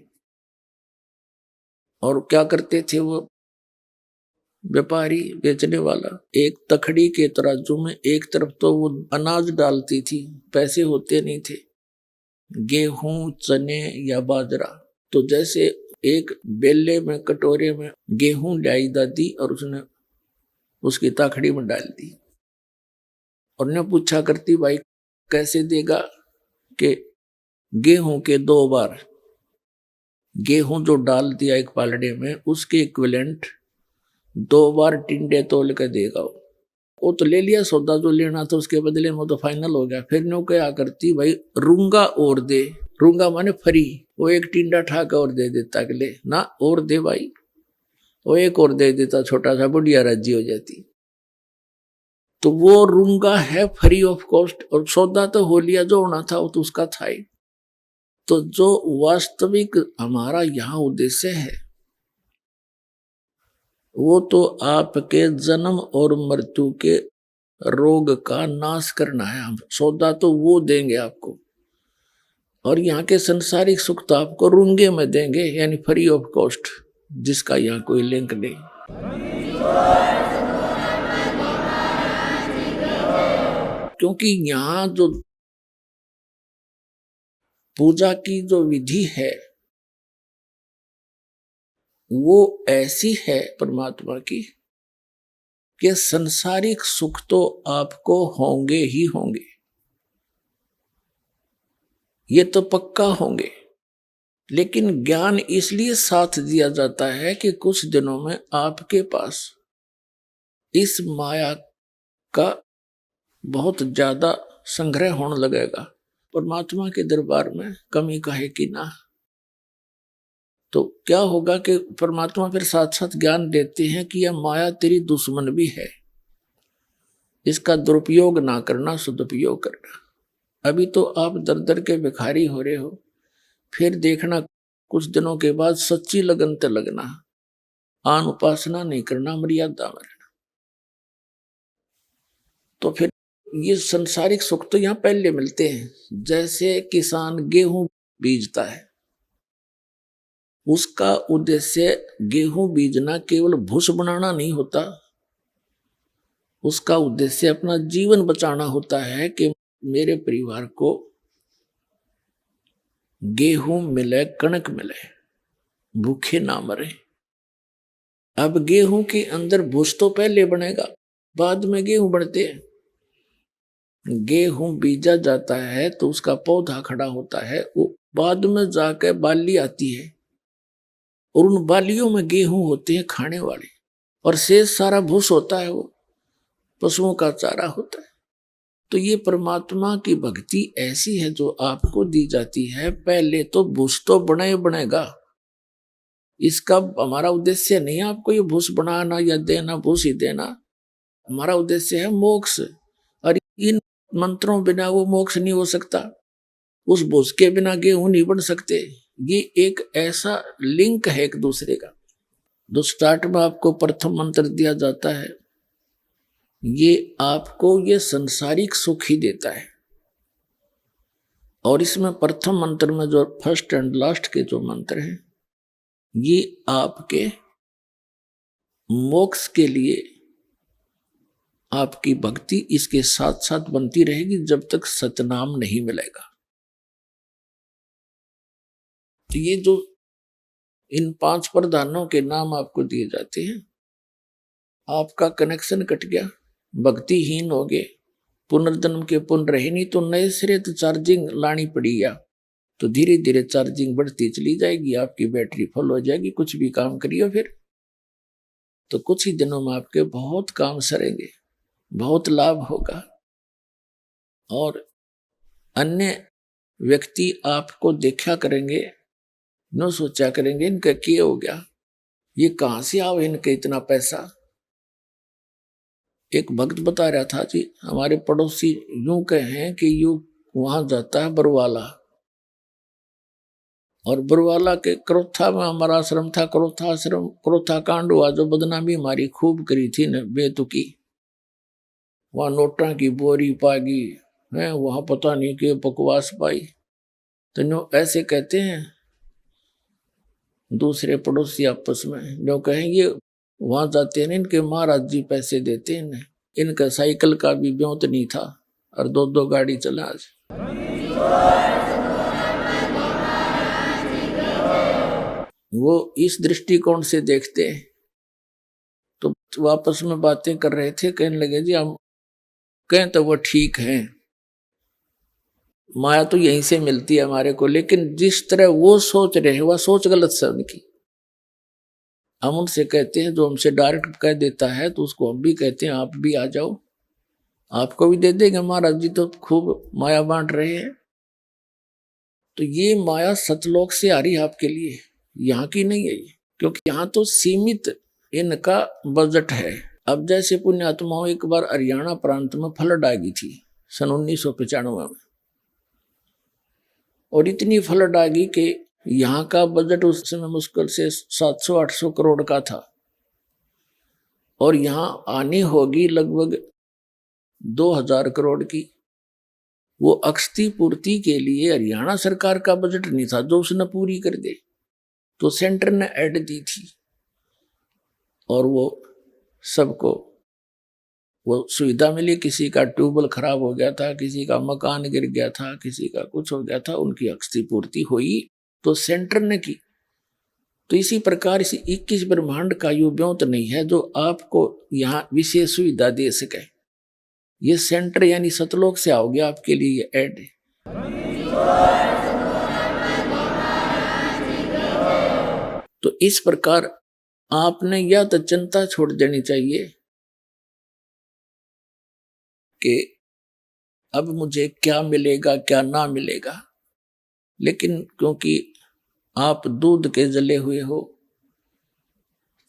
और क्या करते थे वो व्यापारी बेचने वाला, एक तखड़ी के तराजू में एक तरफ तो वो अनाज डालती थी, पैसे होते नहीं थे, गेहूं, चने या बाजरा। तो जैसे एक बेले में, कटोरे में गेहूं लाई दादी और उसने उसकी ताखड़ी में डाल दी, और ने पूछा करती भाई कैसे देगा, कि गेहूं के 2 बार, गेहूं जो डाल दिया एक पालड़े में उसके इक्विवेलेंट 2 बार टिंडे तोल के देगा। वो तो ले लिया सौदा जो लेना था, उसके बदले में तो फाइनल हो गया। फिर नो क्या करती, भाई रूंगा और दे, रूंगा माने फ्री, वो एक टिंडा ठाकर और दे देता, अगले ना और दे भाई, वो एक और दे देता, छोटा सा, बुढ़िया राजी हो जाती। तो वो रूंगा है फ्री ऑफ कॉस्ट, और सौदा तो हो लिया, जो होना था वो तो उसका था ही। तो जो वास्तविक हमारा यहाँ उद्देश्य है वो तो आपके जन्म और मृत्यु के रोग का नाश करना है। हम सौदा तो वो देंगे आपको, और यहाँ के संसारिक सुख तो आपको रूंगे में देंगे, यानी फ्री ऑफ कॉस्ट, जिसका यहाँ कोई लिंक नहीं। क्योंकि यहाँ जो पूजा की जो विधि है वो ऐसी है परमात्मा की कि संसारिक सुख तो आपको होंगे ही होंगे, ये तो पक्का होंगे, लेकिन ज्ञान इसलिए साथ दिया जाता है कि कुछ दिनों में आपके पास इस माया का बहुत ज्यादा संग्रह होने लगेगा। परमात्मा के दरबार में कमी काहे की ना। तो क्या होगा कि परमात्मा फिर साथ साथ ज्ञान देते हैं कि यह माया तेरी दुश्मन भी है, इसका दुरुपयोग ना करना, सदुपयोग करना। अभी तो आप दर दर के भिखारी हो रहे हो, फिर देखना कुछ दिनों के बाद सच्ची लगन ते लगना, आन उपासना नहीं करना, मर्यादा में रहना। तो फिर ये संसारिक सुख तो यहाँ पहले मिलते हैं। जैसे किसान गेहूं बीजता है, उसका उद्देश्य गेहूं बीजना केवल भूस बनाना नहीं होता, उसका उद्देश्य अपना जीवन बचाना होता है कि मेरे परिवार को गेहूं मिले, कणक मिले, भूखे ना मरे। अब गेहूं के अंदर भूस तो पहले बनेगा, बाद में गेहूं बनते हैं। गेहूं बीजा जाता है तो उसका पौधा खड़ा होता है, वो बाद में जाकर बाली आती है, और उन बालियों में गेहूं होते हैं खाने वाले, और शेष सारा भूस होता है, वो पशुओं का चारा होता है। तो ये परमात्मा की भक्ति ऐसी है जो आपको दी जाती है। पहले तो भूस तो बने बनेगा, इसका हमारा उद्देश्य नहीं है आपको ये भूस बनाना या देना, भूस ही देना। हमारा उद्देश्य है मोक्ष, और इन मंत्रों बिना वो मोक्ष नहीं हो सकता, उस भूस के बिना गेहूं नहीं बन सकते। ये एक ऐसा लिंक है एक दूसरे का। जो स्टार्ट में आपको प्रथम मंत्र दिया जाता है, ये आपको ये संसारिक सुख ही देता है। और इसमें प्रथम मंत्र में जो फर्स्ट एंड लास्ट के जो मंत्र हैं, ये आपके मोक्ष के लिए आपकी भक्ति इसके साथ साथ बनती रहेगी जब तक सतनाम नहीं मिलेगा। तो ये जो इन 5 प्रधानों के नाम आपको दिए जाते हैं, आपका कनेक्शन कट गया, भक्तिहीन हो गए, पुनर्जन्म के पुण्य रहे नहीं, तो नए सिरे तो चार्जिंग लानी पड़ेगी। तो धीरे धीरे चार्जिंग बढ़ती चली जाएगी, आपकी बैटरी फुल हो जाएगी। कुछ भी काम करिए फिर तो कुछ ही दिनों में आपके बहुत काम सरेंगे, बहुत लाभ होगा। और अन्य व्यक्ति आपको देखा करेंगे, न सोचा करेंगे इनका क्या हो गया, ये कहां से आओ इनके इतना पैसा। एक भक्त बता रहा था जी, हमारे पड़ोसी यूं कहें कि यूं वहां जाता है बरवाला, और बरवाला के क्रोथा में हमारा आश्रम था, क्रोथा आश्रम, क्रोथा कांड हुआ जो बदनामी हमारी खूब करी थी न बेतुकी। वहां नोटा की बोरी पागी है, वहां पता नहीं कि बकवास पाई। तो जो ऐसे कहते हैं दूसरे पड़ोसी आपस में, जो कहेंगे वहां जाते हैं इनके महाराज जी पैसे देते हैं इन्हें, इनका साइकिल का भी ब्योत नहीं था और 2-2 गाड़ी चला आज। वो इस दृष्टिकोण से देखते हैं। तो वापस में बातें कर रहे थे, कहने लगे जी हम कहें तो वो ठीक है, माया तो यहीं से मिलती है हमारे को, लेकिन जिस तरह वो सोच रहे हैं वह सोच गलत है उनकी। हम उनसे कहते हैं, जो हमसे डायरेक्ट कह देता है तो उसको हम भी कहते हैं आप भी आ जाओ, आपको भी दे देंगे, महाराज जी तो खूब माया बांट रहे हैं। तो ये माया सतलोक से आ रही है आपके लिए, यहाँ की नहीं है ये, क्योंकि यहाँ तो सीमित इनका बजट है। अब जैसे पुण्यात्माओं एक बार हरियाणा प्रांत में फ्लड आ गई थी सन 1995 में, और इतनी फ्लड आ गई कि यहाँ का बजट उस समय मुश्किल से 700-800 करोड़ का था। और यहाँ आनी होगी लगभग 2000 करोड़ की। वो अक्षती पूर्ति के लिए हरियाणा सरकार का बजट नहीं था जो उसने पूरी कर दे, तो सेंटर ने ऐड दी थी और वो सबको वो सुविधा मिली। किसी का ट्यूबवेल खराब हो गया था, किसी का मकान गिर गया था, किसी का कुछ हो गया था, उनकी अक्षती पूर्ति हुई तो सेंटर ने की। तो इसी प्रकार इसी 21 ब्रह्मांड का यो ब्योंत नहीं है जो आपको यहाँ विशेष सुविधा दे सके। ये सेंटर यानी सतलोक से आओगे आपके लिए ये ऐड है। तो इस प्रकार आपने या तो चिंता छोड़ देनी चाहिए कि अब मुझे क्या मिलेगा क्या ना मिलेगा, लेकिन क्योंकि आप दूध के जले हुए हो,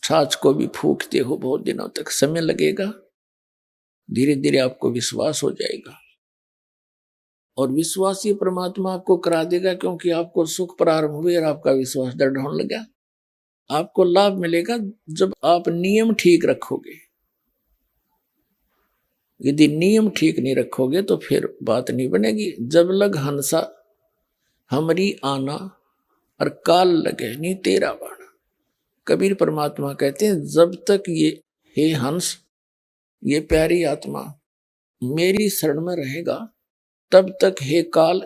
छाछ को भी फूकते हो बहुत दिनों तक, समय लगेगा, धीरे धीरे आपको विश्वास हो जाएगा और विश्वास ही परमात्मा आपको करा देगा, क्योंकि आपको सुख प्रारंभ हुए और आपका विश्वास दृढ़ होने लगा। आपको लाभ मिलेगा जब आप नियम ठीक रखोगे। यदि नियम ठीक नहीं रखोगे तो फिर बात नहीं बनेगी। जब लग हंसा हमरी आना और काल लगे नहीं तेरा बाणा। कबीर परमात्मा कहते हैं जब तक ये हे हंस, ये प्यारी आत्मा मेरी शरण में रहेगा तब तक हे काल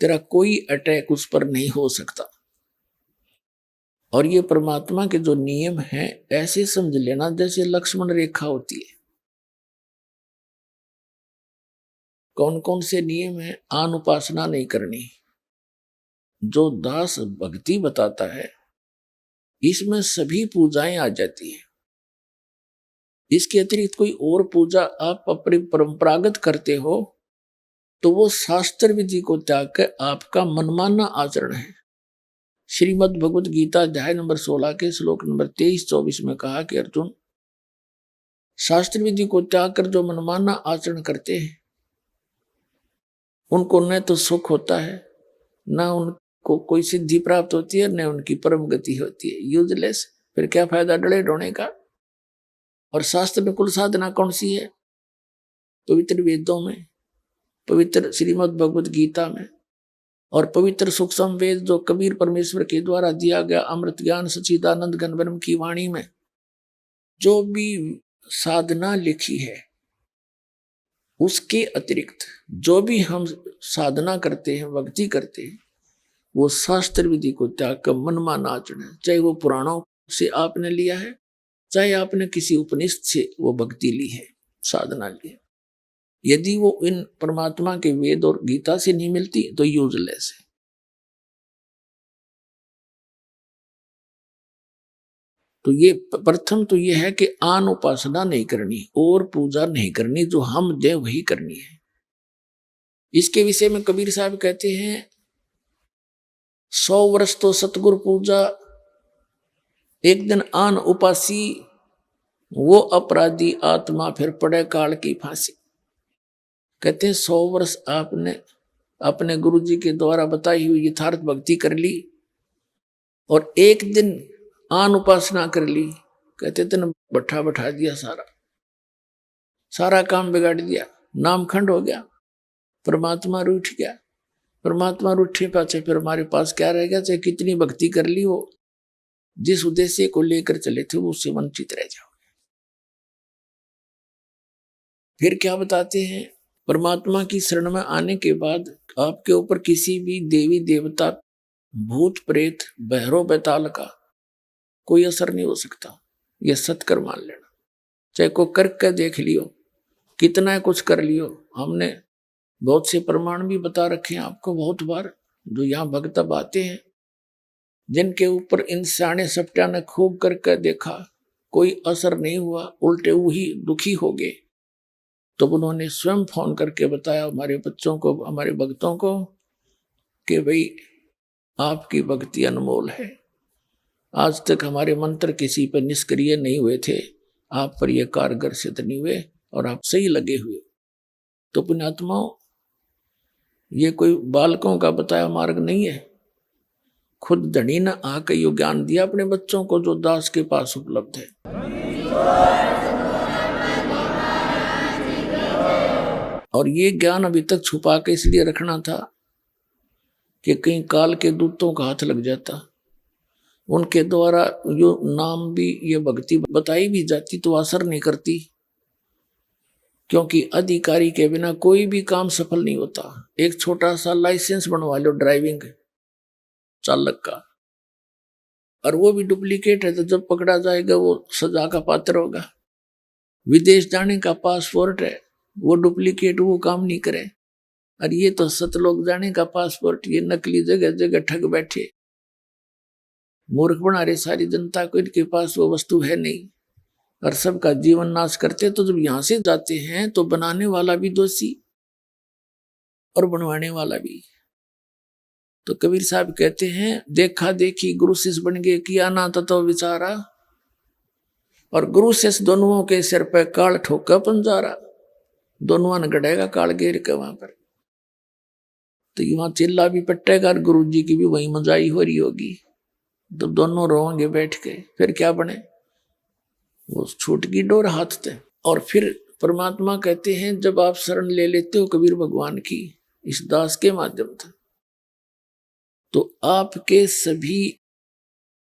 तेरा कोई अटैक उस पर नहीं हो सकता। और ये परमात्मा के जो नियम हैं ऐसे समझ लेना जैसे लक्ष्मण रेखा होती है। कौन कौन से नियम है? आन उपासना नहीं करनी, जो दास भक्ति बताता है इसमें सभी पूजाएं आ जाती है। इसके अतिरिक्त कोई और पूजा आप अपनी परंपरागत करते हो तो वो शास्त्र विधि को त्याग कर आपका मनमाना आचरण है। श्रीमद् भगवत गीता अध्याय नंबर 16 के श्लोक नंबर 23-24 में कहा कि अर्जुन, शास्त्र विधि को त्याग कर जो मनमाना आचरण करते हैं उनको न तो सुख होता है, न उनको कोई सिद्धि प्राप्त होती है, न उनकी परम गति होती है। यूजलेस। फिर क्या फायदा डरे ढोने का। और शास्त्र में कुल साधना कौन सी है? पवित्र वेदों में, पवित्र श्रीमद् भगवत गीता में और पवित्र सूक्ष्म वेद जो कबीर परमेश्वर के द्वारा दिया गया अमृत ज्ञान सच्चिदानंद घन ब्रह्म की वाणी में जो भी साधना लिखी है उसके अतिरिक्त जो भी हम साधना करते हैं, भक्ति करते हैं, वो शास्त्र विधि को त्याग कर मनमाना आचरण है। चाहे वो पुराणों से आपने लिया है, चाहे आपने किसी उपनिषद से वो भक्ति ली है, साधना ली है, यदि वो इन परमात्मा के वेद और गीता से नहीं मिलती तो यूजलेस है। तो ये प्रथम तो ये है कि आन उपासना नहीं करनी और पूजा नहीं करनी, जो हम दे वही करनी है। इसके विषय में कबीर साहब कहते हैं 100 वर्ष तो सतगुरु पूजा, एक दिन आन उपासी, वो अपराधी आत्मा फिर पड़े काल की फांसी। कहते हैं 100 वर्ष आपने अपने गुरु जी के द्वारा बताई हुई यथार्थ भक्ति कर ली और एक दिन आन उपासना कर ली, कहते थे न बैठा दिया, सारा काम बिगाड़ दिया, नाम खंड हो गया, परमात्मा रूठ गया। परमात्मा रूठे पाचे फिर हमारे पास क्या रह गया? चाहे कितनी भक्ति कर ली हो, जिस उद्देश्य को लेकर चले थे उससे वंचित रह जाओगे। फिर क्या बताते हैं? परमात्मा की शरण में आने के बाद आपके ऊपर किसी भी देवी देवता, भूत प्रेत, भैरव बैताल का कोई असर नहीं हो सकता। यह सत्कर मान लेना। चाहे को करके देख लियो, कितना कुछ कर लियो। हमने बहुत से प्रमाण भी बता रखे हैं आपको बहुत बार, जो यहाँ भक्त आते हैं जिनके ऊपर इन सियाने सप्टिया ने खूब करके देखा, कोई असर नहीं हुआ, उल्टे वही दुखी हो गए। तो उन्होंने स्वयं फोन करके बताया हमारे बच्चों को, हमारे भक्तों को कि भाई आपकी भक्ति अनमोल है, आज तक हमारे मंत्र किसी पर निष्क्रिय नहीं हुए थे, आप पर यह कारगर सिद्ध नहीं हुए और आप सही लगे हुए। तो पुण्यात्माओं, ये कोई बालकों का बताया मार्ग नहीं है। खुद धनी ने आकर यो ज्ञान दिया अपने बच्चों को जो दास के पास उपलब्ध है। और ये ज्ञान अभी तक छुपा के इसलिए रखना था कि कहीं काल के दूतों का हाथ लग जाता, उनके द्वारा जो नाम भी ये भक्ति बताई भी जाती तो असर नहीं करती, क्योंकि अधिकारी के बिना कोई भी काम सफल नहीं होता। एक छोटा सा लाइसेंस बनवा लो ड्राइविंग चालक का, और वो भी डुप्लीकेट है तो जब पकड़ा जाएगा वो सजा का पात्र होगा। विदेश जाने का पासपोर्ट है, वो डुप्लीकेट, वो काम नहीं करे। और ये तो सतलोक जाने का पासपोर्ट, ये नकली जगह जगह ठग बैठे, मूर्ख बना रहे सारी जनता को, इनके पास वो वस्तु है नहीं और सबका जीवन नाश करते। तो जब यहां से जाते हैं तो बनाने वाला भी दोषी और बनवाने वाला भी। तो कबीर साहब कहते हैं, देखा देखी गुरु शिष्य बन गए, किया ना ततो विचारा, और गुरु शिष्य दोनों के सिर पे काल ठोका पंजारा, दोनों ने गड़ेगा काल घेर के वहां पर। तो वहां चिल्ला भी पट्टेगा और गुरु जी की भी वही मजाई हो रही होगी, तो दोनों रोएंगे बैठ के। फिर क्या बने, वो छूट की डोर हाथ थे। और फिर परमात्मा कहते हैं, जब आप शरण ले लेते हो कबीर भगवान की इस दास के माध्यम से, तो आपके सभी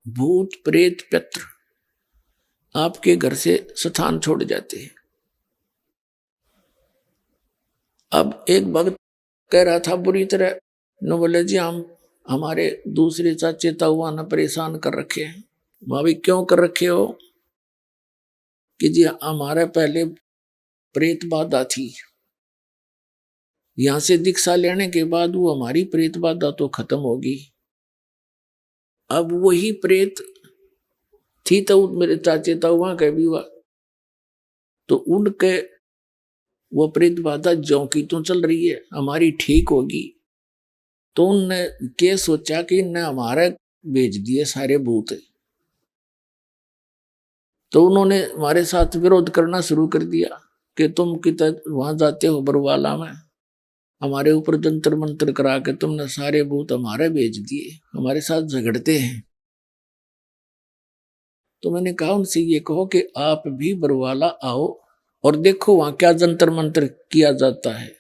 भूत प्रेत पितृ आपके घर से स्थान छोड़ जाते हैं। अब एक भक्त कह रहा था बुरी तरह, न बोले जी हम हमारे दूसरे चाचे ताऊआ ने परेशान कर रखे हैं। भाभी क्यों कर रखे हो? कि जी हमारे पहले प्रेत बाधा थी, यहां से दीक्षा लेने के बाद वो हमारी प्रेत बाधा तो खत्म होगी। अब वही प्रेत थी तो मेरे चाचे ताऊआ का भी हुआ, तो उनके वो प्रेत बाधा ज्यों की तो चल रही है, हमारी ठीक होगी। तो उनने क्या सोचा कि इनने हमारे भेज दिए सारे भूत, तो उन्होंने हमारे साथ विरोध करना शुरू कर दिया कि तुम कितना वहां जाते हो बरवाला में, हमारे ऊपर जंतर मंत्र करा के तुमने सारे भूत हमारे भेज दिए, हमारे साथ झगड़ते हैं। तो मैंने कहा उनसे ये कहो कि आप भी बरवाला आओ और देखो वहां क्या जंतर मंत्र किया जाता है।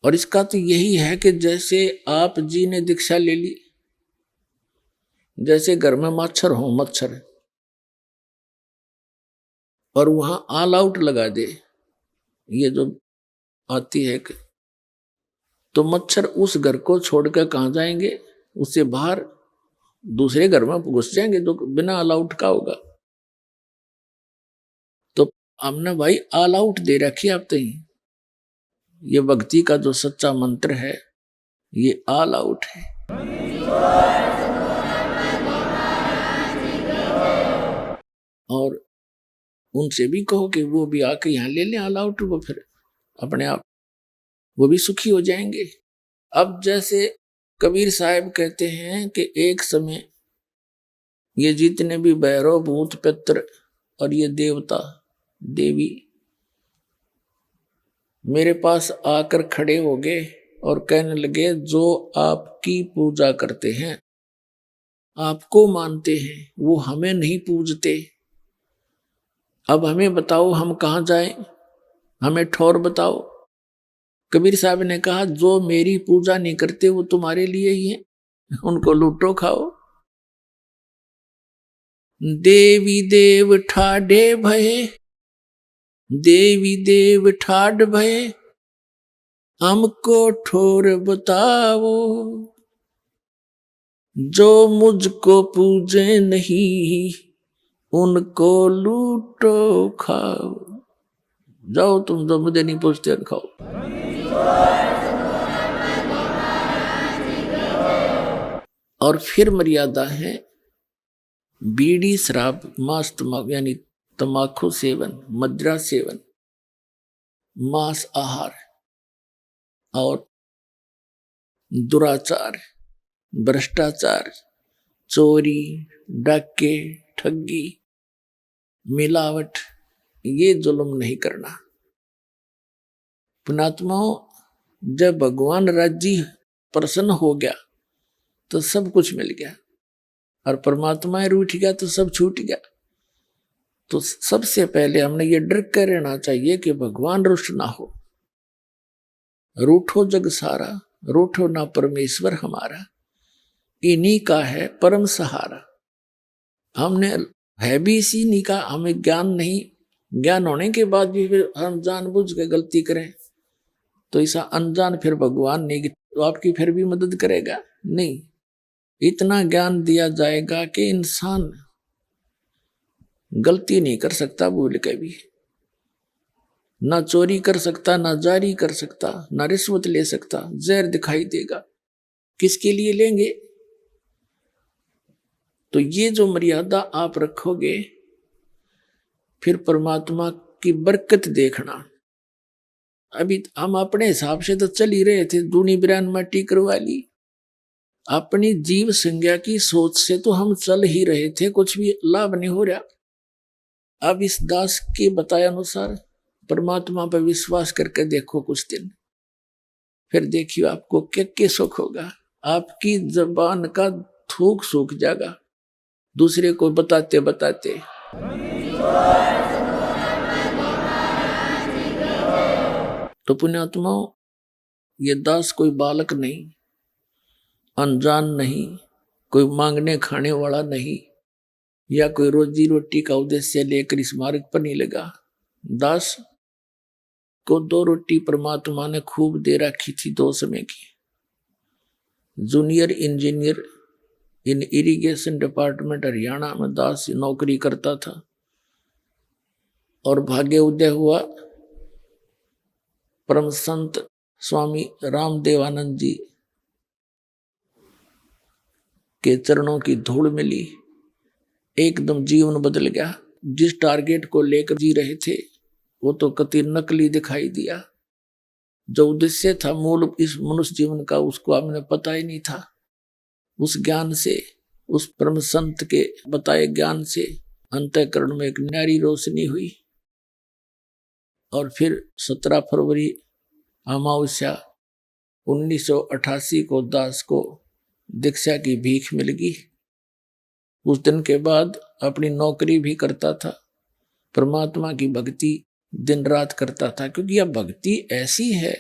और इसका तो यही है कि जैसे आप जी ने दीक्षा ले ली, जैसे घर में मच्छर हो मच्छर, और वहां ऑल आउट लगा दे, ये जो आती है कि, तो मच्छर उस घर को छोड़कर कहां जाएंगे, उससे बाहर दूसरे घर में घुस जाएंगे जो बिना ऑल आउट का होगा। तो हमने भाई ऑल आउट दे रखी आप तो ही, ये भक्ति का जो सच्चा मंत्र है ये ऑल आउट है। और उनसे भी कहो कि वो भी आके यहाँ ले लें ऑल आउट, वो फिर अपने आप वो भी सुखी हो जाएंगे। अब जैसे कबीर साहब कहते हैं कि एक समय ये जितने भी भैरव भूत पित्र और ये देवता देवी मेरे पास आकर खड़े हो गए और कहने लगे, जो आपकी पूजा करते हैं, आपको मानते हैं, वो हमें नहीं पूजते। अब हमें बताओ हम कहाँ जाएं, हमें ठौर बताओ। कबीर साहब ने कहा, जो मेरी पूजा नहीं करते वो तुम्हारे लिए ही है, उनको लूटो खाओ। देवी देव ठाडे भये, देवी देव ठाड भये, हमको ठोर बताओ, जो मुझको पूजे नहीं उनको लूटो खाओ। जाओ तुम जो मुझे नहीं पूछते खाओ। और फिर मर्यादा है बीड़ी शराब मांस तंबाकू यानी तंबाकू सेवन, मदिरा सेवन, मांस आहार और दुराचार, भ्रष्टाचार, चोरी, डाके, ठगी, मिलावट, ये जुल्म नहीं करना। पुणात्माओं, जब भगवान राज्य प्रसन्न हो गया तो सब कुछ मिल गया, और परमात्मा रूठ गया तो सब छूट गया। तो सबसे पहले हमने ये डर कर रहना चाहिए कि भगवान रुष्ट ना हो। रूठो जग सारा, रूठो ना परमेश्वर हमारा, इन्हीं का है परम सहारा। हमने है भी इसी नहीं का, हमें ज्ञान नहीं, ज्ञान होने के बाद भी फिर हम जानबूझ के गलती करें तो ऐसा अनजान फिर भगवान नहीं तो आपकी फिर भी मदद करेगा नहीं। इतना ज्ञान दिया जाएगा कि इंसान गलती नहीं कर सकता भूल के भी, ना चोरी कर सकता, ना जारी कर सकता, ना रिश्वत ले सकता। जहर दिखाई देगा, किसके लिए लेंगे? तो ये जो मर्यादा आप रखोगे फिर परमात्मा की बरकत देखना। अभी हम अपने हिसाब से तो चल ही रहे थे, दूनी बिरान मट्टी करवा ली, अपनी जीव संज्ञा की सोच से तो हम चल ही रहे थे, कुछ भी लाभ नहीं हो रहा। अब इस दास के बताए अनुसार परमात्मा पर विश्वास करके देखो कुछ दिन, फिर देखियो आपको क्या सुख होगा। आपकी जबान का थूक सूख जाएगा दूसरे को बताते बताते। तो पुण्यात्माओं, ये दास कोई बालक नहीं, अनजान नहीं, कोई मांगने खाने वाला नहीं, या कोई रोजी रोटी का उद्देश्य लेकर इस मार्ग पर नहीं लगा। दास को 2 रोटी परमात्मा ने खूब दे रखी थी 2 समय की। जूनियर इंजीनियर इन इरिगेशन डिपार्टमेंट हरियाणा में दास नौकरी करता था और भाग्य उदय हुआ परम संत स्वामी रामदेवानंद जी के चरणों की धूल मिली, एकदम जीवन बदल गया। जिस टारगेट को लेकर जी रहे थे वो तो कति नकली दिखाई दिया। जो उद्देश्य था मूल इस मनुष्य जीवन का, उसको आपने पता ही नहीं था। उस ज्ञान से, उस परम संत के बताए ज्ञान से अंतःकरण में एक न्यारी रोशनी हुई। और फिर 17 फरवरी अमावस्या 1988 को दास को दीक्षा की भीख मिल गई। उस दिन के बाद अपनी नौकरी भी करता था, परमात्मा की भक्ति दिन रात करता था, क्योंकि यह भक्ति ऐसी है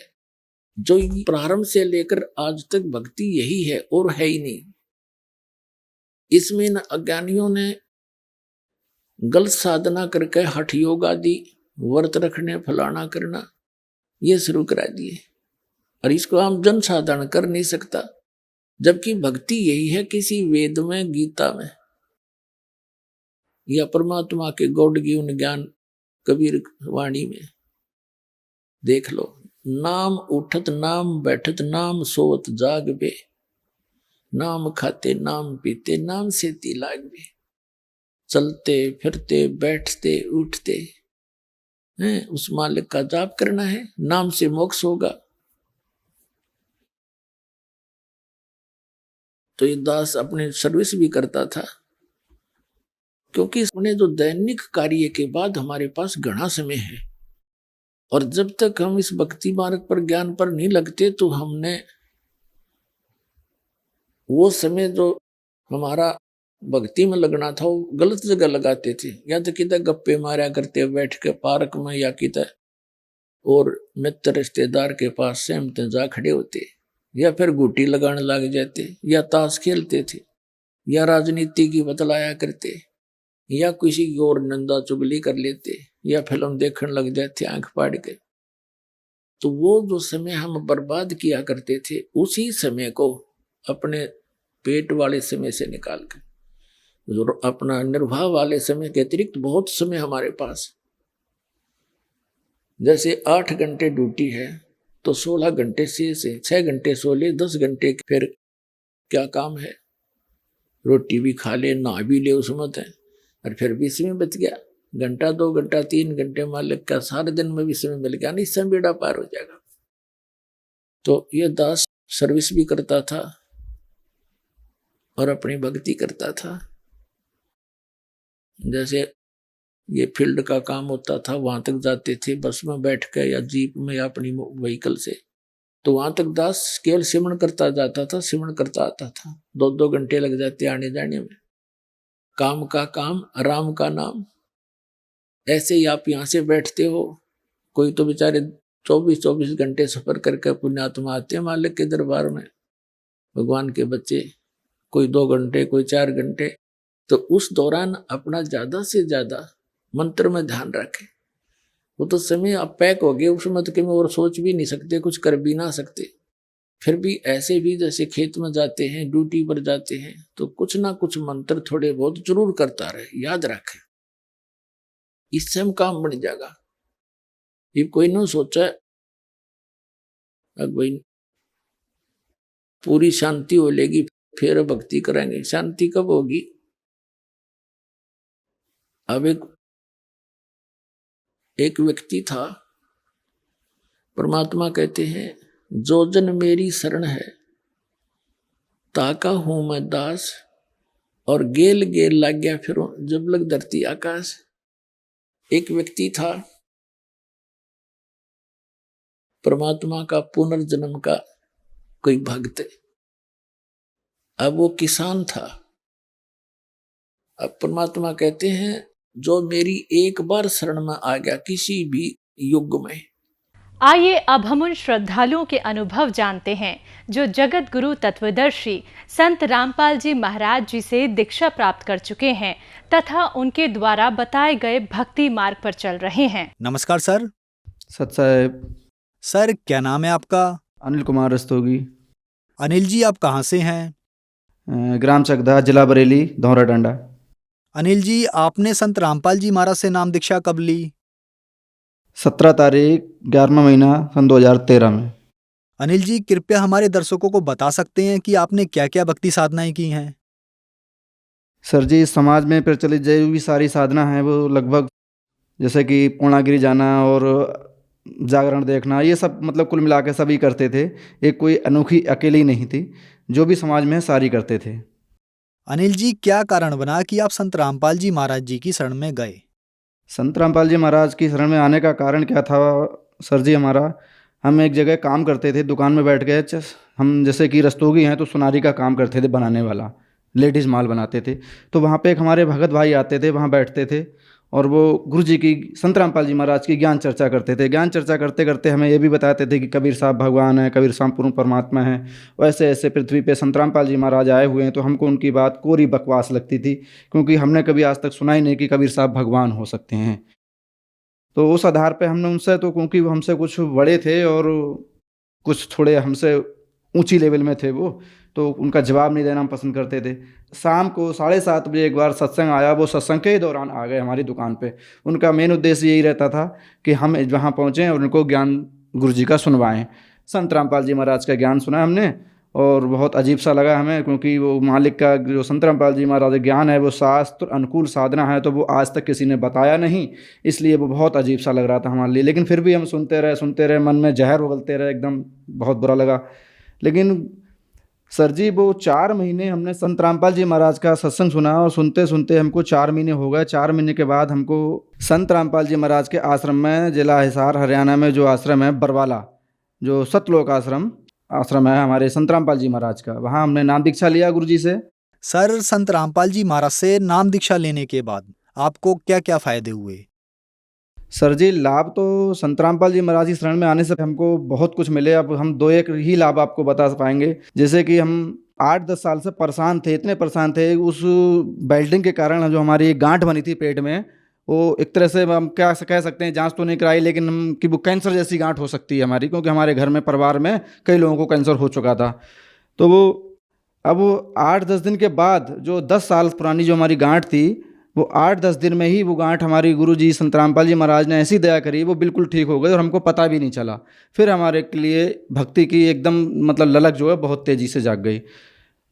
जो प्रारंभ से लेकर आज तक भक्ति यही है और है ही नहीं। इसमें न अज्ञानियों ने गलत साधना करके हठ योग आदि व्रत रखने फलाना करना ये शुरू करा दिए, और इसको हम जन साधारण कर नहीं सकता। जबकि भक्ति यही है, किसी वेद में, गीता में या परमात्मा के गौड़ जीवन ज्ञान कबीर वाणी में देख लो। नाम उठत नाम बैठत नाम सोवत जाग बे, नाम खाते नाम पीते नाम से लाग बे। चलते फिरते बैठते उठते हैं, उस मालिक का जाप करना है, नाम से मोक्ष होगा। तो ये दास अपने सर्विस भी करता था, क्योंकि इसने जो दैनिक कार्य के बाद हमारे पास घना समय है, और जब तक हम इस भक्ति मार्ग पर ज्ञान पर नहीं लगते तो हमने वो समय जो हमारा भक्ति में लगना था वो गलत जगह लगाते थे। या तो किधर गप्पे मारा करते बैठ के पार्क में, या किधर और मित्र रिश्तेदार के पास से हम जा खड़े होते, या फिर गुटी लगाने लग जाते, या ताश खेलते थे, या राजनीति की बतलाया करते, या किसी की और निंदा चुगली कर लेते, या फिल्म देखने लग जाते आंख फाड़ के। तो वो जो समय हम बर्बाद किया करते थे, उसी समय को अपने पेट वाले समय से निकाल कर, जो अपना निर्वाह वाले समय के अतिरिक्त बहुत समय हमारे पास, जैसे 8 घंटे ड्यूटी है तो 16 घंटे से 6 घंटे सो ले, 10 घंटे फिर क्या काम है, रोटी भी खा ले, नहा भी ले उस मत है, और फिर भी समय बच गया। घंटा 2 घंटा 3 घंटे मालिक का सारे दिन में भी समय मिल गया, नहीं समय बेड़ा पार हो जाएगा। तो ये दास सर्विस भी करता था और अपनी भक्ति करता था। जैसे ये फील्ड का काम होता था, वहां तक जाते थे बस में बैठ के या जीप में या अपनी व्हीकल से, तो वहां तक दास केवल सिमरन करता जाता था, सिमरन करता आता था। 2-2 घंटे लग जाते आने जाने में। काम का काम, राम का नाम। ऐसे ही आप यहाँ से बैठते हो, कोई तो बेचारे 24-24 घंटे सफर करके पुण्यात्मा आते हैं मालिक के दरबार में, भगवान के बच्चे, कोई 2 घंटे, कोई 4 घंटे। तो उस दौरान अपना ज्यादा से ज्यादा मंत्र में ध्यान रखें। वो तो समय आप पैक हो गए, उसमें तो कि और सोच भी नहीं सकते, कुछ कर भी ना सकते। फिर भी ऐसे भी जैसे खेत में जाते हैं, ड्यूटी पर जाते हैं, तो कुछ ना कुछ मंत्र थोड़े बहुत जरूर करता रहे, याद रखें, इससे हम काम बन जाएगा। ये कोई ना सोचा अब भाई पूरी शांति हो लेगी फिर भक्ति करेंगे, शांति कब होगी? अब एक व्यक्ति था, परमात्मा कहते हैं जो जन मेरी शरण है ताका हूं मैं दास, और गेल गेल लग गया फिर जब लग धरती आकाश। एक व्यक्ति था परमात्मा का पुनर्जन्म का कोई भक्त, अब वो किसान था। अब परमात्मा कहते हैं जो मेरी एक बार शरण में आ गया किसी भी युग में। आइए अब हम उन श्रद्धालुओं के अनुभव जानते हैं जो जगत गुरु तत्वदर्शी संत रामपाल जी महाराज जी से दीक्षा प्राप्त कर चुके हैं तथा उनके द्वारा बताए गए भक्ति मार्ग पर चल रहे हैं। नमस्कार सर। सत साहेब। सर क्या नाम है आपका? अनिल कुमार रस्तोगी। अनिल जी आप कहाँ से हैं? ग्राम चकदा, जिला बरेली, धौरा डंडा। अनिल जी आपने संत रामपाल जी महाराज से नाम दीक्षा कब ली? 17 तारीख 11वां महीना सन 2013 में। अनिल जी कृपया हमारे दर्शकों को बता सकते हैं कि आपने क्या क्या भक्ति साधनाएं की हैं? सर जी समाज में प्रचलित जो भी सारी साधना है वो लगभग जैसे कि पूर्णागिरि जाना और जागरण देखना, ये सब मतलब कुल मिला के सभी करते थे। एक कोई अनोखी अकेली नहीं थी, जो भी समाज में है सारी करते थे। अनिल जी क्या कारण बना कि आप संत रामपाल जी महाराज जी की शरण में गए? संत रामपाल जी महाराज की शरण में आने का कारण क्या था सर जी? हम एक जगह काम करते थे, दुकान में बैठ गए। हम जैसे कि रस्तोगी हैं तो सुनारी का काम करते थे, बनाने वाला, लेडीज़ माल बनाते थे। तो वहाँ पे एक हमारे भगत भाई आते थे, वहाँ बैठते थे और वो गुरु जी की, संत रामपाल जी महाराज की ज्ञान चर्चा करते थे। ज्ञान चर्चा करते करते हमें ये भी बताते थे कि कबीर साहब भगवान है, कबीर साहब पूर्ण परमात्मा है। वैसे ऐसे पृथ्वी पे संत रामपाल जी महाराज आए हुए हैं। तो हमको उनकी बात कोरी बकवास लगती थी, क्योंकि हमने कभी आज तक सुना ही नहीं कि कबीर साहब भगवान हो सकते हैं। तो उस आधार पे हमने उनसे, तो क्योंकि वो हमसे कुछ बड़े थे और कुछ थोड़े हमसे ऊंची लेवल में थे वो, तो उनका जवाब नहीं देना हम पसंद करते थे। शाम को 7:30 बजे एक बार सत्संग आया, वो सत्संग के ही दौरान आ गए हमारी दुकान पे। उनका मेन उद्देश्य यही रहता था कि हम वहाँ पहुँचें और उनको ज्ञान गुरु जी का सुनवाएं। संत रामपाल जी महाराज का ज्ञान सुना हमने और बहुत अजीब सा लगा हमें, क्योंकि वो मालिक का जो संत रामपाल जी महाराज का ज्ञान है वो शास्त्र अनुकूल साधना है, तो वो आज तक किसी ने बताया नहीं, इसलिए वो बहुत अजीब सा लग रहा था हमारे लिए। लेकिन फिर भी हम सुनते रहे, मन में जहर उगलते रहे, एकदम बहुत बुरा लगा। लेकिन सर जी वो 4 महीने हमने संत रामपाल जी महाराज का सत्संग सुना और सुनते सुनते हमको 4 महीने हो गए। 4 महीने के बाद हमको संत रामपाल जी महाराज के आश्रम में, जिला हिसार हरियाणा में जो आश्रम है बरवाला, जो सतलोक आश्रम है हमारे संत रामपाल जी महाराज का, वहाँ हमने नाम दीक्षा लिया गुरु जी से। सर संत रामपाल जी महाराज से नाम दीक्षा लेने के बाद आपको क्या क्या फायदे हुए? सर जी लाभ तो संत रामपाल जी महाराज की शरण में आने से हमको बहुत कुछ मिले। अब हम 2-1 ही लाभ आपको बता पाएंगे। जैसे कि हम 8-10 साल से परेशान थे, इतने परेशान थे उस बेल्डिंग के कारण। जो हमारी गांठ बनी थी पेट में, वो एक तरह से हम क्या कह सकते हैं, जांच तो नहीं कराई लेकिन हम कि वो कैंसर जैसी गांठ हो सकती है हमारी, क्योंकि हमारे घर में परिवार में कई लोगों को कैंसर हो चुका था। तो वो अब 8-10 दिन के बाद जो 10 साल पुरानी जो हमारी गांठ थी, वो 8-10 दिन में ही वो गांठ हमारी गुरु जी संत रामपाल जी महाराज ने ऐसी दया करी, वो बिल्कुल ठीक हो गई और हमको पता भी नहीं चला। फिर हमारे के लिए भक्ति की एकदम मतलब ललक जो है बहुत तेज़ी से जाग गई।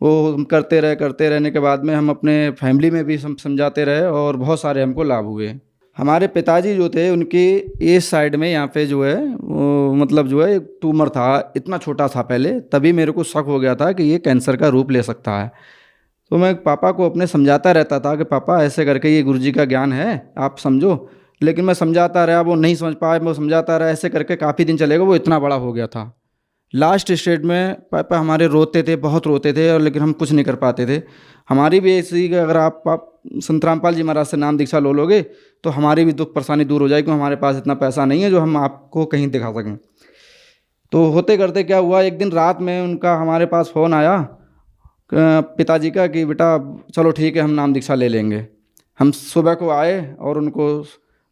वो हम करते रहने के बाद में हम अपने फैमिली में भी समझाते रहे और बहुत सारे हमको लाभ हुए। हमारे पिताजी जो थे उनके इस साइड में यहाँ पे जो है वो मतलब जो है एक ट्यूमर था, इतना छोटा था पहले, तभी मेरे को शक हो गया था कि ये कैंसर का रूप ले सकता है। तो मैं पापा को अपने समझाता रहता था कि पापा ऐसे करके ये गुरुजी का ज्ञान है, आप समझो। लेकिन मैं समझाता रहा, वो नहीं समझ पाया, मैं समझाता रहा, ऐसे करके काफ़ी दिन चलेगा, वो इतना बड़ा हो गया था। लास्ट स्टेज में पापा हमारे रोते थे, बहुत रोते थे, और लेकिन हम कुछ नहीं कर पाते थे। हमारी भी ऐसी कि अगर आप संत रामपाल जी महाराज से नाम दीक्षा लो लोगे तो हमारी भी दुख परेशानी दूर हो जाएगी, क्योंकि हमारे पास इतना पैसा नहीं है जो हम आपको कहीं दिखा सकें। तो होते करते क्या हुआ, एक दिन रात में उनका हमारे पास फ़ोन आया पिताजी का कि बेटा चलो ठीक है, हम नाम दीक्षा ले लेंगे। हम सुबह को आए और उनको,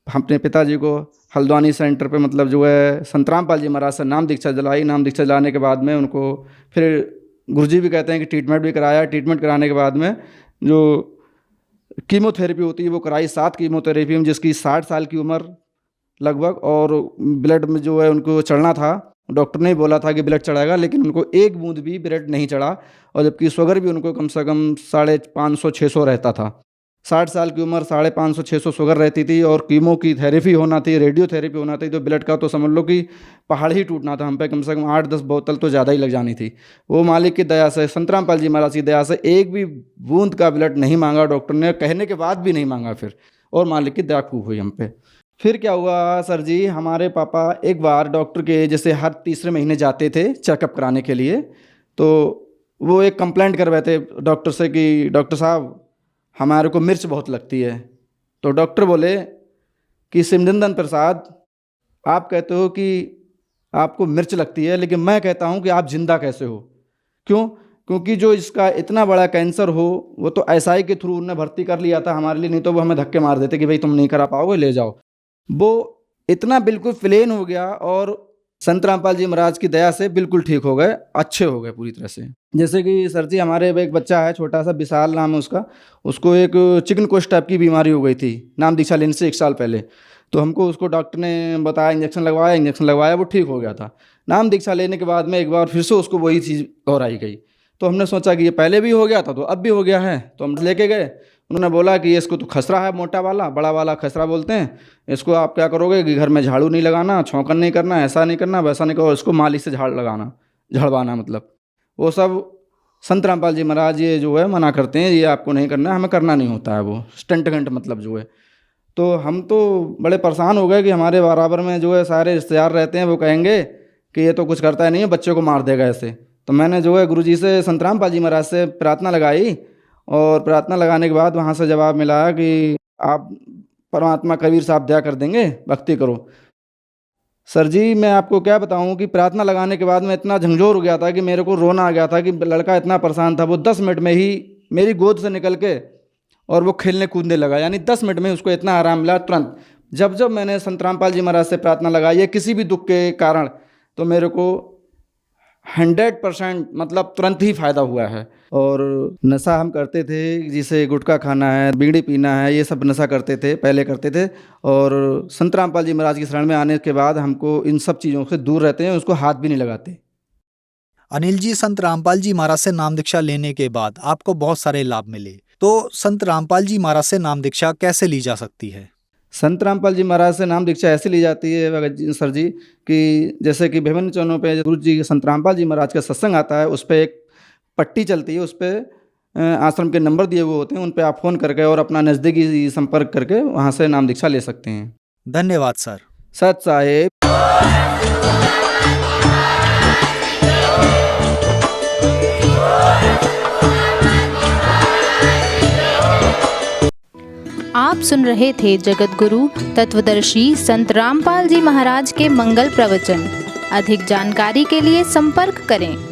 अपने पिताजी को हल्द्वानी सेंटर पे मतलब जो है संत रामपाल जी महाराज से नाम दीक्षा दिलाई। नाम दीक्षा दिलाने के बाद में उनको फिर गुरुजी भी कहते हैं कि ट्रीटमेंट भी कराया। ट्रीटमेंट कराने के बाद में जो कीमोथेरेपी होती है वो कराई, 7 कीमोथेरेपी में, जिसकी 60 साल की उम्र लगभग, और ब्लड में जो है उनको चढ़ना था। डॉक्टर ने बोला था कि ब्लड चढ़ाएगा, लेकिन उनको एक बूंद भी ब्लड नहीं चढ़ा, और जबकि शुगर भी उनको कम से कम 550-600 रहता था। 60 साल की उम्र, 550-600 शुगर रहती थी, और कीमो की थेरेपी होना थी, रेडियोथेरेपी होना थी, तो ब्लड का तो समझ लो कि पहाड़ ही टूटना था हम पे। कम से कम 8-10 बोतल तो ज़्यादा ही लग जानी थी। वो मालिक की दया से, संत रामपाल जी महाराज की दया से एक भी बूंद का ब्लड नहीं मांगा डॉक्टर ने, कहने के बाद भी नहीं मांगा फिर, और मालिक की दया खूब हुई हम पे। फिर क्या हुआ सर जी, हमारे पापा एक बार डॉक्टर के जैसे हर तीसरे महीने जाते थे चेकअप कराने के लिए, तो वो एक कंप्लेंट करवाए थे डॉक्टर से कि डॉक्टर साहब हमारे को मिर्च बहुत लगती है। तो डॉक्टर बोले कि सिमरन प्रसाद, आप कहते हो कि आपको मिर्च लगती है, लेकिन मैं कहता हूँ कि आप जिंदा कैसे हो। क्यों? क्योंकि जो इसका इतना बड़ा कैंसर हो, वो तो एसआई के थ्रू उन्होंने भर्ती कर लिया था हमारे लिए, नहीं तो वो हमें धक्के मार देते कि भाई तुम नहीं करा पाओगे, ले जाओ। वो इतना बिल्कुल प्लेन हो गया, और संत रामपाल जी महाराज की दया से बिल्कुल ठीक हो गए, अच्छे हो गए पूरी तरह से। जैसे कि सर जी हमारे एक बच्चा है छोटा सा, विशाल नाम है उसका, उसको एक चिकन कोश टाइप की बीमारी हो गई थी नाम दीक्षा लेने से 1 साल पहले। तो हमको उसको डॉक्टर ने बताया, इंजेक्शन लगवाया, वो ठीक हो गया था। नाम दीक्षा लेने के बाद में एक बार फिर से उसको वही चीज़ और आई गई। तो हमने सोचा कि ये पहले भी हो गया था तो अब भी हो गया है, तो हम लेके गए। उन्होंने बोला कि इसको तो खसरा है, मोटा वाला, बड़ा वाला खसरा बोलते हैं, इसको आप क्या करोगे कि घर में झाड़ू नहीं लगाना, छौंकन नहीं करना, ऐसा नहीं करना, वैसा नहीं करो, इसको मालिश से झाड़वाना मतलब। वो सब संत रामपाल जी महाराज ये जो है मना करते हैं, ये आपको नहीं करना है, हमें करना नहीं होता है वो स्टंट घंट मतलब जो है। तो हम तो बड़े परेशान हो गए कि हमारे बराबर में जो है सारे रिश्तेदार रहते हैं, वो कहेंगे कि ये तो कुछ करता है नहीं है, बच्चे को मार देगा ऐसे। तो मैंने जो है गुरुजी से, संत रामपाल जी महाराज से प्रार्थना लगाई, और प्रार्थना लगाने के बाद वहाँ से जवाब मिला कि आप परमात्मा कबीर साहब दया कर देंगे, भक्ति करो। सर जी मैं आपको क्या बताऊं कि प्रार्थना लगाने के बाद मैं इतना झंझोर हो गया था कि मेरे को रोना आ गया था कि लड़का इतना परेशान था, वो 10 मिनट में ही मेरी गोद से निकल के और वो खेलने कूदने लगा। यानी 10 मिनट में उसको इतना आराम मिला तुरंत। जब मैंने संत रामपाल जी महाराज से प्रार्थना लगाई है किसी भी दुख के कारण, तो मेरे को 100% मतलब तुरंत ही फ़ायदा हुआ है। और नशा हम करते थे, जिसे गुटखा खाना है, बीड़ी पीना है, ये सब नशा करते थे, पहले करते थे। और संत रामपाल जी महाराज की शरण में आने के बाद हमको इन सब चीज़ों से दूर रहते हैं, उसको हाथ भी नहीं लगाते। अनिल जी, संत रामपाल जी महाराज से नाम दीक्षा लेने के बाद आपको बहुत सारे लाभ मिले, तो संत रामपाल जी महाराज से नाम दीक्षा कैसे ली जा सकती है? संत रामपाल जी महाराज से नाम दीक्षा ऐसे ली जाती है सर जी कि जैसे कि विभिन्न चरणों पे गुरु जी संत रामपाल जी महाराज का सत्संग आता है, उस पर एक पट्टी चलती है, उस पर आश्रम के नंबर दिए हुए होते हैं, उन पे आप फ़ोन करके और अपना नज़दीकी संपर्क करके वहाँ से नाम दीक्षा ले सकते हैं। धन्यवाद सर। सत साहेब। आप सुन रहे थे जगत गुरु तत्वदर्शी संत रामपाल जी महाराज के मंगल प्रवचन। अधिक जानकारी के लिए संपर्क करें